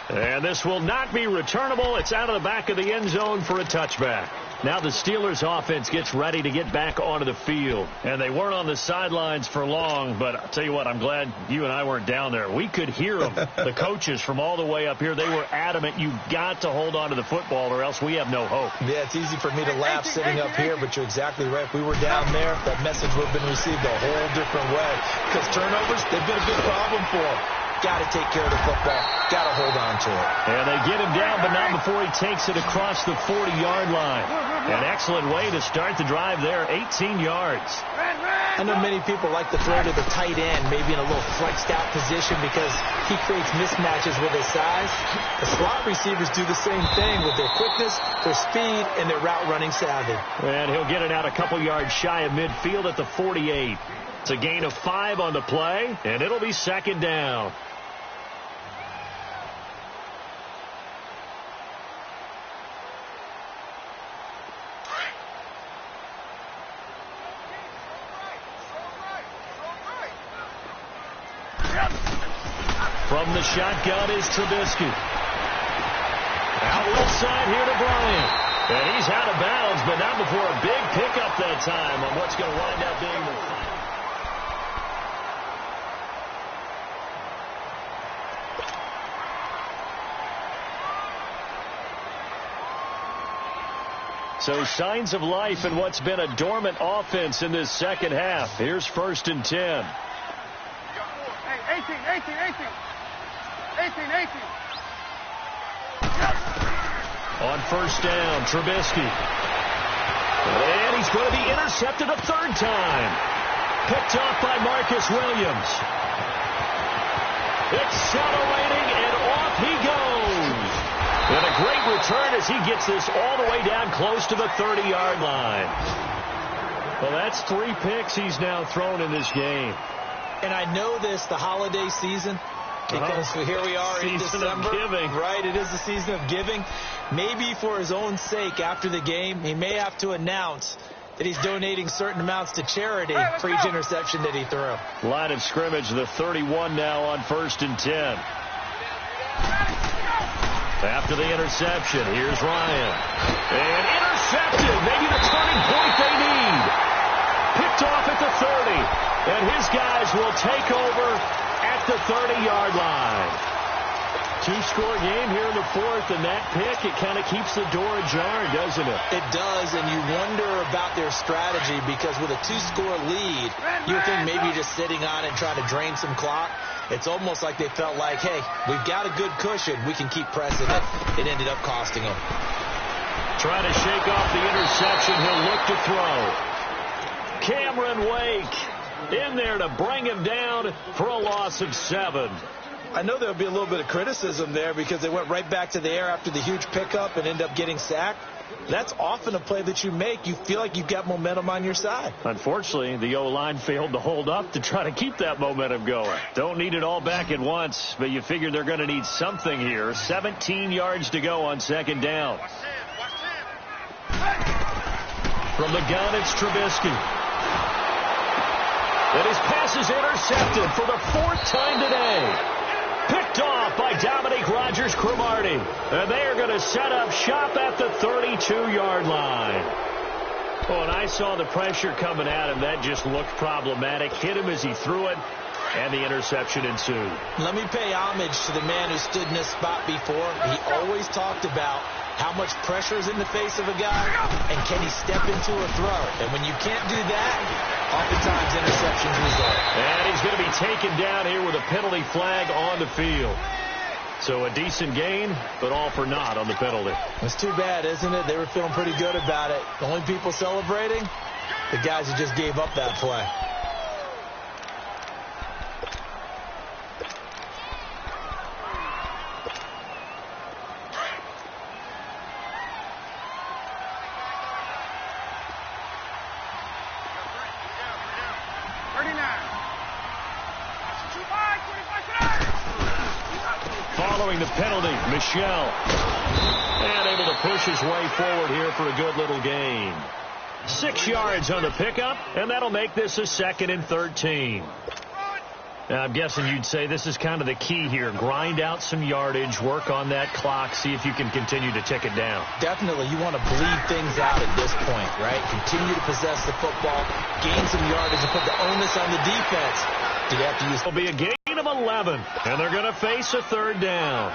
Speaker 1: And this will not be returnable. It's out of the back of the end zone for a touchback. Now the Steelers offense gets ready to get back onto the field. And they weren't on the sidelines for long, but I'll tell you what, I'm glad you and I weren't down there. We could hear them. The coaches from all the way up here, they were adamant. You've got to hold on to the football or else we have no hope.
Speaker 2: Yeah, it's easy for me to laugh sitting up here, but you're exactly right. If we were down there, that message would have been received a whole different way. Because turnovers, they've been a big problem for them. Got to take care of the football. Got to hold on to it.
Speaker 1: And they get him down, but not before he takes it across the 40-yard line. An excellent way to start the drive there, 18 yards.
Speaker 2: I know many people like to throw to the tight end, maybe in a little flexed out position because he creates mismatches with his size. The slot receivers do the same thing with their quickness, their speed, and their route running savvy.
Speaker 1: And he'll get it out a couple yards shy of midfield at the 48. It's a gain of 5 on the play, and it'll be second down. From the shotgun is Trubisky. Out left side here to Bryant. And he's out of bounds, but not before a big pickup that time on what's going to wind up being the final. So signs of life in what's been a dormant offense in this second half. Here's 1st and 10.
Speaker 3: Hey, 18.
Speaker 1: On 1st down, Trubisky. And he's going to be intercepted a third time. Picked off by Marcus Williams. Accelerating, and off he goes. And a great return as he gets this all the way down close to the 30-yard line. Well, that's 3 picks he's now thrown in this game.
Speaker 2: And I know this, the holiday season, because here we are in December.
Speaker 1: Season of giving.
Speaker 2: Right, it is the season of giving. Maybe for his own sake after the game, he may have to announce that he's donating certain amounts to charity for each interception that he threw.
Speaker 1: Line of scrimmage, the 31 now on 1st and 10. After the interception, here's Ryan. And intercepted, maybe the turning point they need. Picked off at the 30. And his guys will take over at the 30-yard line. 2-score game here in the 4th, and that pick, it kind of keeps the door ajar, doesn't it?
Speaker 2: It does, and you wonder about their strategy because with a 2-score lead, you would think maybe you're just sitting on it and trying to drain some clock. It's almost like they felt like, hey, we've got a good cushion. We can keep pressing it. It ended up costing them.
Speaker 1: Trying to shake off the interception. He'll look to throw. Cameron Wake in there to bring him down for a loss of 7.
Speaker 2: I know there'll be a little bit of criticism there because they went right back to the air after the huge pickup and end up getting sacked. That's often a play that you make. You feel like you've got momentum on your side.
Speaker 1: Unfortunately, the O-line failed to hold up to try to keep that momentum going. Don't need it all back at once, but you figure they're going to need something here. 17 yards to go on 2nd down. From the gun, it's Trubisky. And his pass is intercepted for the 4th time today. Picked off by Dominique Rodgers-Cromartie. And they are going to set up shop at the 32-yard line. Oh, and I saw the pressure coming at him. That just looked problematic. Hit him as he threw it, and the interception ensued.
Speaker 2: Let me pay homage to the man who stood in this spot before. He always talked about How much pressure is in the face of a guy, and can he step into a throw? And when you can't do that, oftentimes interceptions result.
Speaker 1: And he's going to be taken down here with a penalty flag on the field. So a decent gain, but all for naught on the penalty.
Speaker 2: It's too bad, isn't it? They were feeling pretty good about it. The only people celebrating, the guys who just gave up that play.
Speaker 1: Following the penalty, Michel. And able to push his way forward here for a good little gain. 6 yards on the pickup, and that'll make this a 2nd and 13. Now, I'm guessing you'd say this is kind of the key here. Grind out some yardage, work on that clock, see if you can continue to tick it down.
Speaker 2: Definitely, you want to bleed things out at this point, right? Continue to possess the football, gain some yardage, and put the onus on the defense. Do you have to use?
Speaker 1: It'll be a gain of 11, and they're going to face a 3rd down.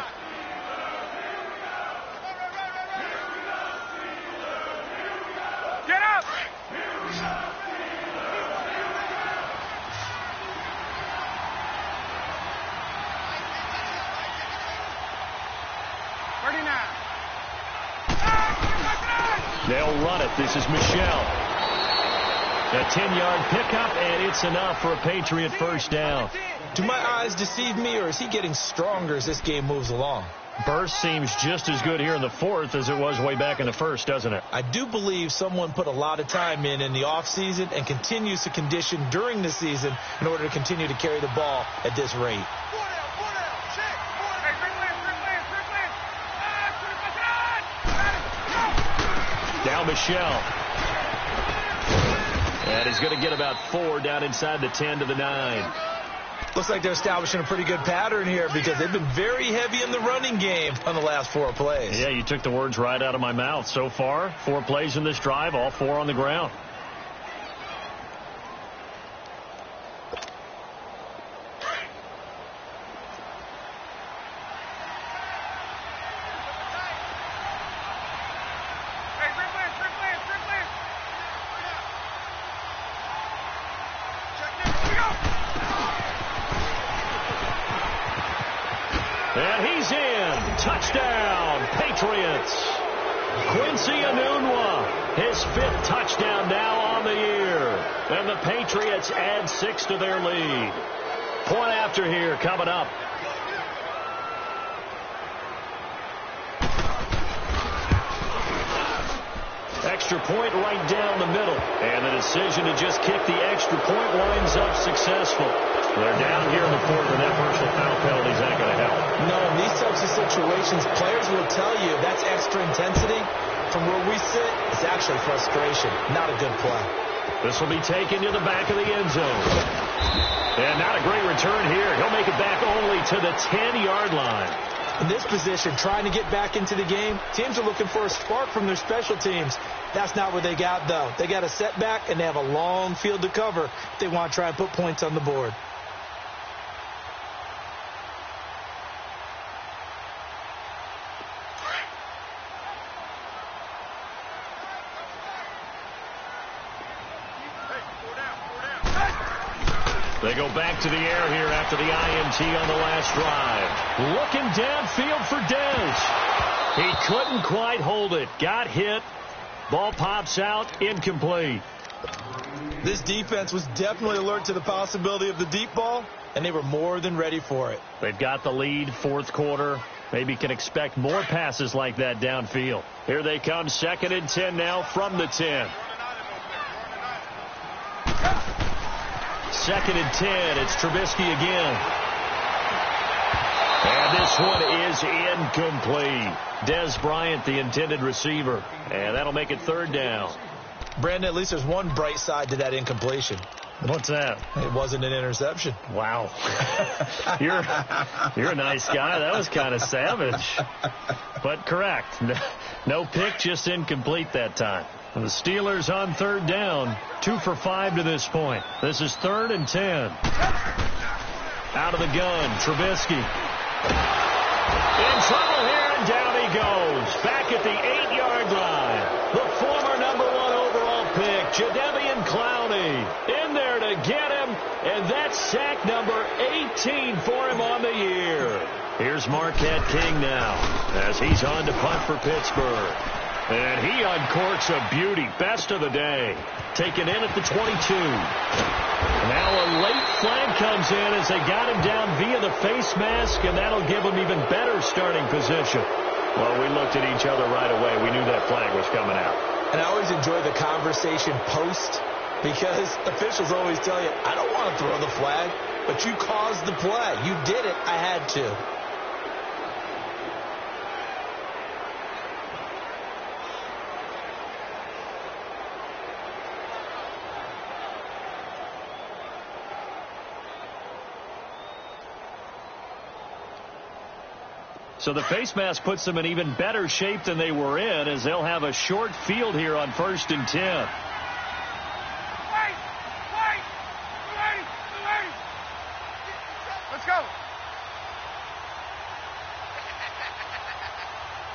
Speaker 3: Get up!
Speaker 1: They'll run it. This is Michel. A 10-yard pickup, and it's enough for a Patriot 1st down.
Speaker 2: Do my eyes deceive me, or is he getting stronger as this game moves along?
Speaker 1: Burst seems just as good here in the 4th as it was way back in the 1st, doesn't it?
Speaker 2: I do believe someone put a lot of time in the offseason and continues to condition during the season in order to continue to carry the ball at this rate.
Speaker 1: Now Michel. And he's going to get about 4 down inside the 10 to the 9.
Speaker 2: Looks like they're establishing a pretty good pattern here because they've been very heavy in the running game on the last 4 plays.
Speaker 1: Yeah, you took the words right out of my mouth. So far, 4 plays in this drive, all 4 on the ground. And he's in. Touchdown, Patriots. Quincy Enunwa, his 5th touchdown now on the year. And the Patriots add 6 to their lead. Point after here coming up. Extra point right down the middle. And the decision to just kick the extra point winds up successful. They're down here in the 4th, and that personal foul penalty is not going to help.
Speaker 2: No, in these types of situations, players will tell you that's extra intensity. From where we sit, it's actually frustration. Not a good play.
Speaker 1: This will be taken to the back of the end zone. And not a great return here. He'll make it back only to the 10-yard line.
Speaker 2: In this position, trying to get back into the game, teams are looking for a spark from their special teams. That's not what they got, though. They got a setback, and they have a long field to cover if they want to try and put points on the board.
Speaker 1: They go back to the air here after the INT on the last drive. Looking downfield for Dez. He couldn't quite hold it. Got hit. Ball pops out. Incomplete.
Speaker 2: This defense was definitely alert to the possibility of the deep ball, and they were more than ready for it.
Speaker 1: They've got the lead, 4th quarter. Maybe can expect more passes like that downfield. Here they come, 2nd and 10 now from the 10. 2nd and 10. It's Trubisky again. And this one is incomplete. Dez Bryant, the intended receiver. And that'll make it 3rd down.
Speaker 2: Brandon, at least there's one bright side to that incompletion.
Speaker 1: What's that?
Speaker 2: It wasn't an interception.
Speaker 1: Wow. You're a nice guy. That was kind of savage. But correct. No pick, just incomplete that time. The Steelers on 3rd down. 2 for 5 to this point. This is 3rd and 10. Out of the gun, Trubisky. In trouble here, and down he goes. Back at the 8-yard line. The former number 1 overall pick, Jadeveon Clowney, in there to get him. And that's sack number 18 for him on the year. Here's Marquette King now as he's on to punt for Pittsburgh. And he uncorks a beauty. Best of the day. Taken in at the 22. Now a late flag comes in as they got him down via the face mask, and that'll give him even better starting position. Well, we looked at each other right away. We knew that flag was coming out.
Speaker 2: And I always enjoy the conversation post because officials always tell you, I don't want to throw the flag, but you caused the play. You did it. I had to.
Speaker 1: So the face mask puts them in even better shape than they were in, as they'll have a short field here on 1st and 10.
Speaker 3: Wait! Let's go!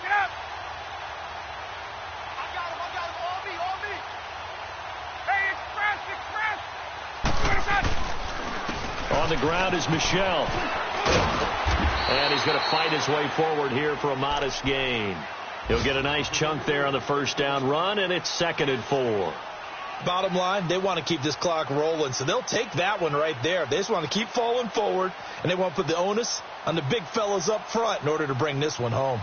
Speaker 3: Get up! I got him! On me! Hey, express!
Speaker 1: On the ground is Michel. And he's going to fight his way forward here for a modest gain. He'll get a nice chunk there on the first down run, and it's 2nd and 4.
Speaker 2: Bottom line, they want to keep this clock rolling, so they'll take that one right there. They just want to keep falling forward, and they want to put the onus on the big fellas up front in order to bring this one home.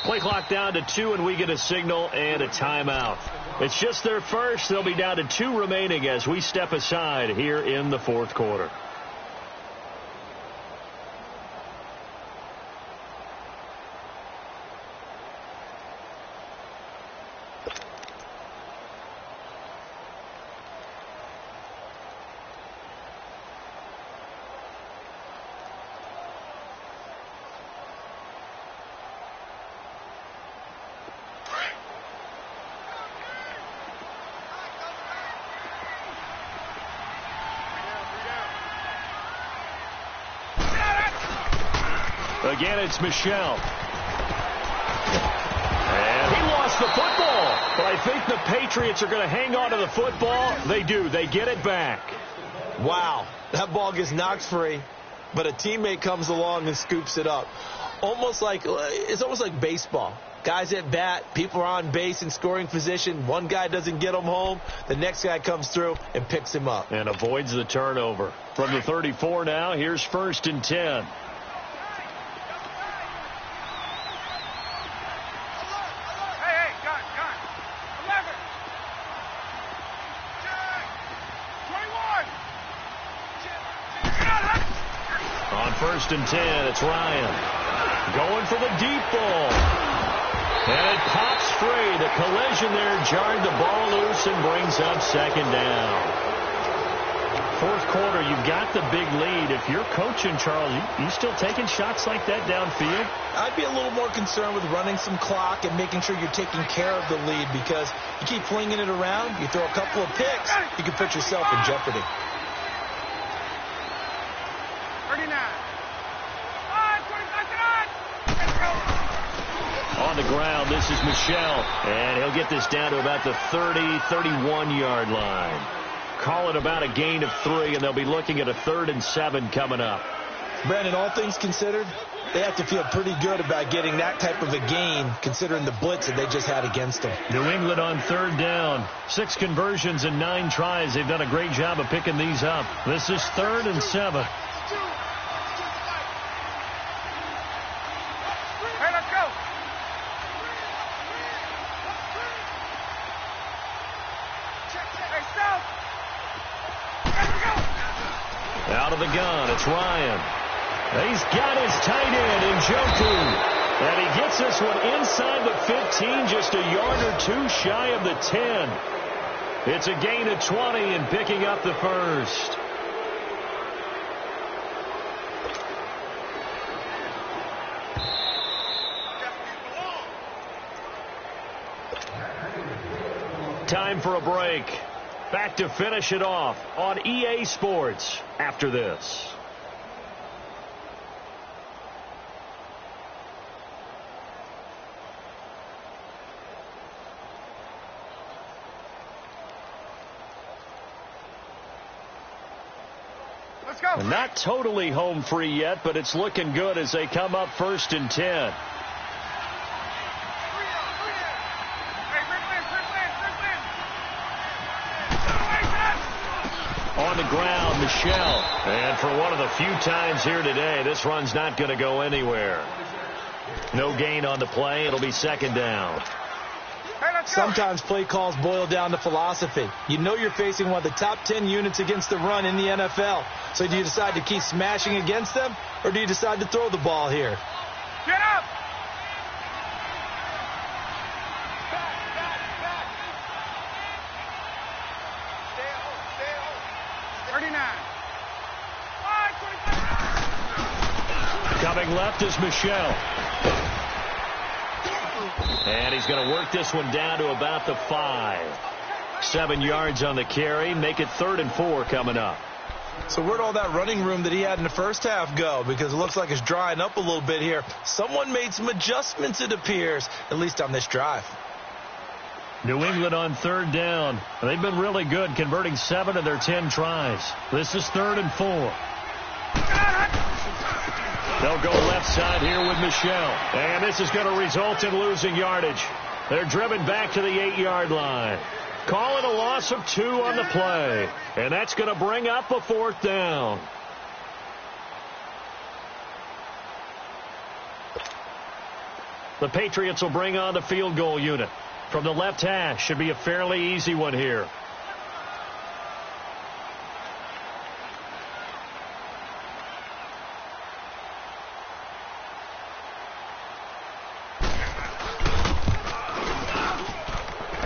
Speaker 1: Play clock down to 2, and we get a signal and a timeout. It's just their first. They'll be down to 2 remaining as we step aside here in the 4th quarter. Again, it's Michel. And he lost the football. But I think the Patriots are going to hang on to the football. They do. They get it back.
Speaker 2: Wow. That ball gets knocked free, but a teammate comes along and scoops it up. It's almost like baseball. Guys at bat, people are on base in scoring position. One guy doesn't get him home. The next guy comes through and picks him up.
Speaker 1: And avoids the turnover. From the 34 now, here's 1st and 10. On 1st and 10, it's Ryan. Going for the deep ball. And it pops free. The collision there jarred the ball loose and brings up 2nd down. 4th quarter, you've got the big lead. If you're coaching, Charles, you still taking shots like that downfield?
Speaker 2: I'd be a little more concerned with running some clock and making sure you're taking care of the lead, because you keep flinging it around, you throw a couple of picks, you can put yourself in jeopardy.
Speaker 3: 39.
Speaker 1: On the ground, this is Michel. And he'll get this down to about the 30, 31-yard line. Call it about a gain of 3, and they'll be looking at a 3rd and 7 coming up.
Speaker 2: Brandon, all things considered, they have to feel pretty good about getting that type of a gain, considering the blitz that they just had against them.
Speaker 1: New England on 3rd down. 6 conversions and 9 tries. They've done a great job of picking these up. This is 3rd and 7.
Speaker 3: Hey, let's go. Hey, stop.
Speaker 1: Out of the gun, it's Ryan. He's got his tight end in Njoku. And he gets this one inside the 15, just a yard or two shy of the 10. It's a gain of 20 and picking up the first. Time for a break. Back to finish it off on EA Sports after this. And not totally home free yet, but it's looking good as they come up 1st and 10. On the ground, Michelle. And for one of the few times here today, this run's not going to go anywhere. No gain on the play. It'll be 2nd down.
Speaker 2: Sometimes play calls boil down to philosophy. You know you're facing one of the top 10 units against the run in the NFL. So do you decide to keep smashing against them, or do you decide to throw the ball here?
Speaker 3: Get up! Stay home. 39.
Speaker 1: Coming left is Michelle. And he's going to work this one down to about the 5. 7 yards on the carry. Make it 3rd and 4 coming up.
Speaker 2: So where'd all that running room that he had in the first half go? Because it looks like it's drying up a little bit here. Someone made some adjustments, it appears, at least on this drive.
Speaker 1: New England on 3rd down. They've been really good, converting 7 of their 10 tries. This is 3rd and 4. They'll go left side here with Michelle. And this is going to result in losing yardage. They're driven back to the 8-yard line. Call it a loss of 2 on the play. And that's going to bring up a 4th down. The Patriots will bring on the field goal unit. From the left hash, should be a fairly easy one here.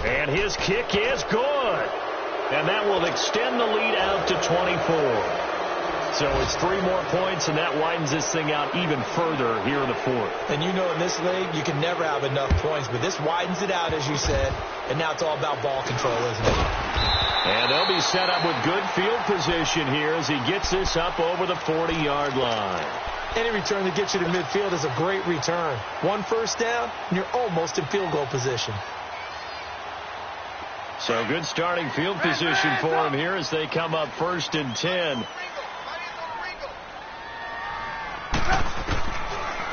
Speaker 1: And his kick is good. And that will extend the lead out to 24. So it's 3 more points, and that widens this thing out even further here in the 4th.
Speaker 2: And you know in this league, you can never have enough points, but this widens it out, as you said, and now it's all about ball control, isn't it?
Speaker 1: And they'll be set up with good field position here as he gets this up over the 40-yard line.
Speaker 2: Any return that gets you to midfield is a great return. 1 first down, and you're almost in field goal position.
Speaker 1: So good starting field position for him here as they come up 1st and 10.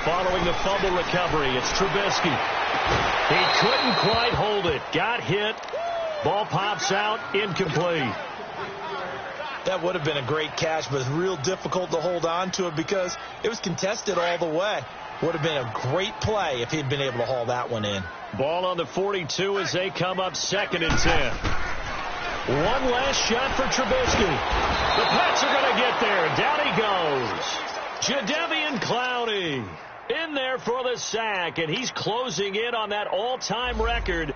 Speaker 1: Following the fumble recovery, it's Trubisky. He couldn't quite hold it. Got hit. Ball pops out. Incomplete.
Speaker 2: That would have been a great catch, but it's real difficult to hold on to it because it was contested all the way. Would have been a great play if he'd been able to haul that one in.
Speaker 1: Ball on the 42 as they come up 2nd and 10. One last shot for Trubisky. The Pats are going to get there. Down he goes. Jadeveon Clowney in there for the sack, and he's closing in on that all-time record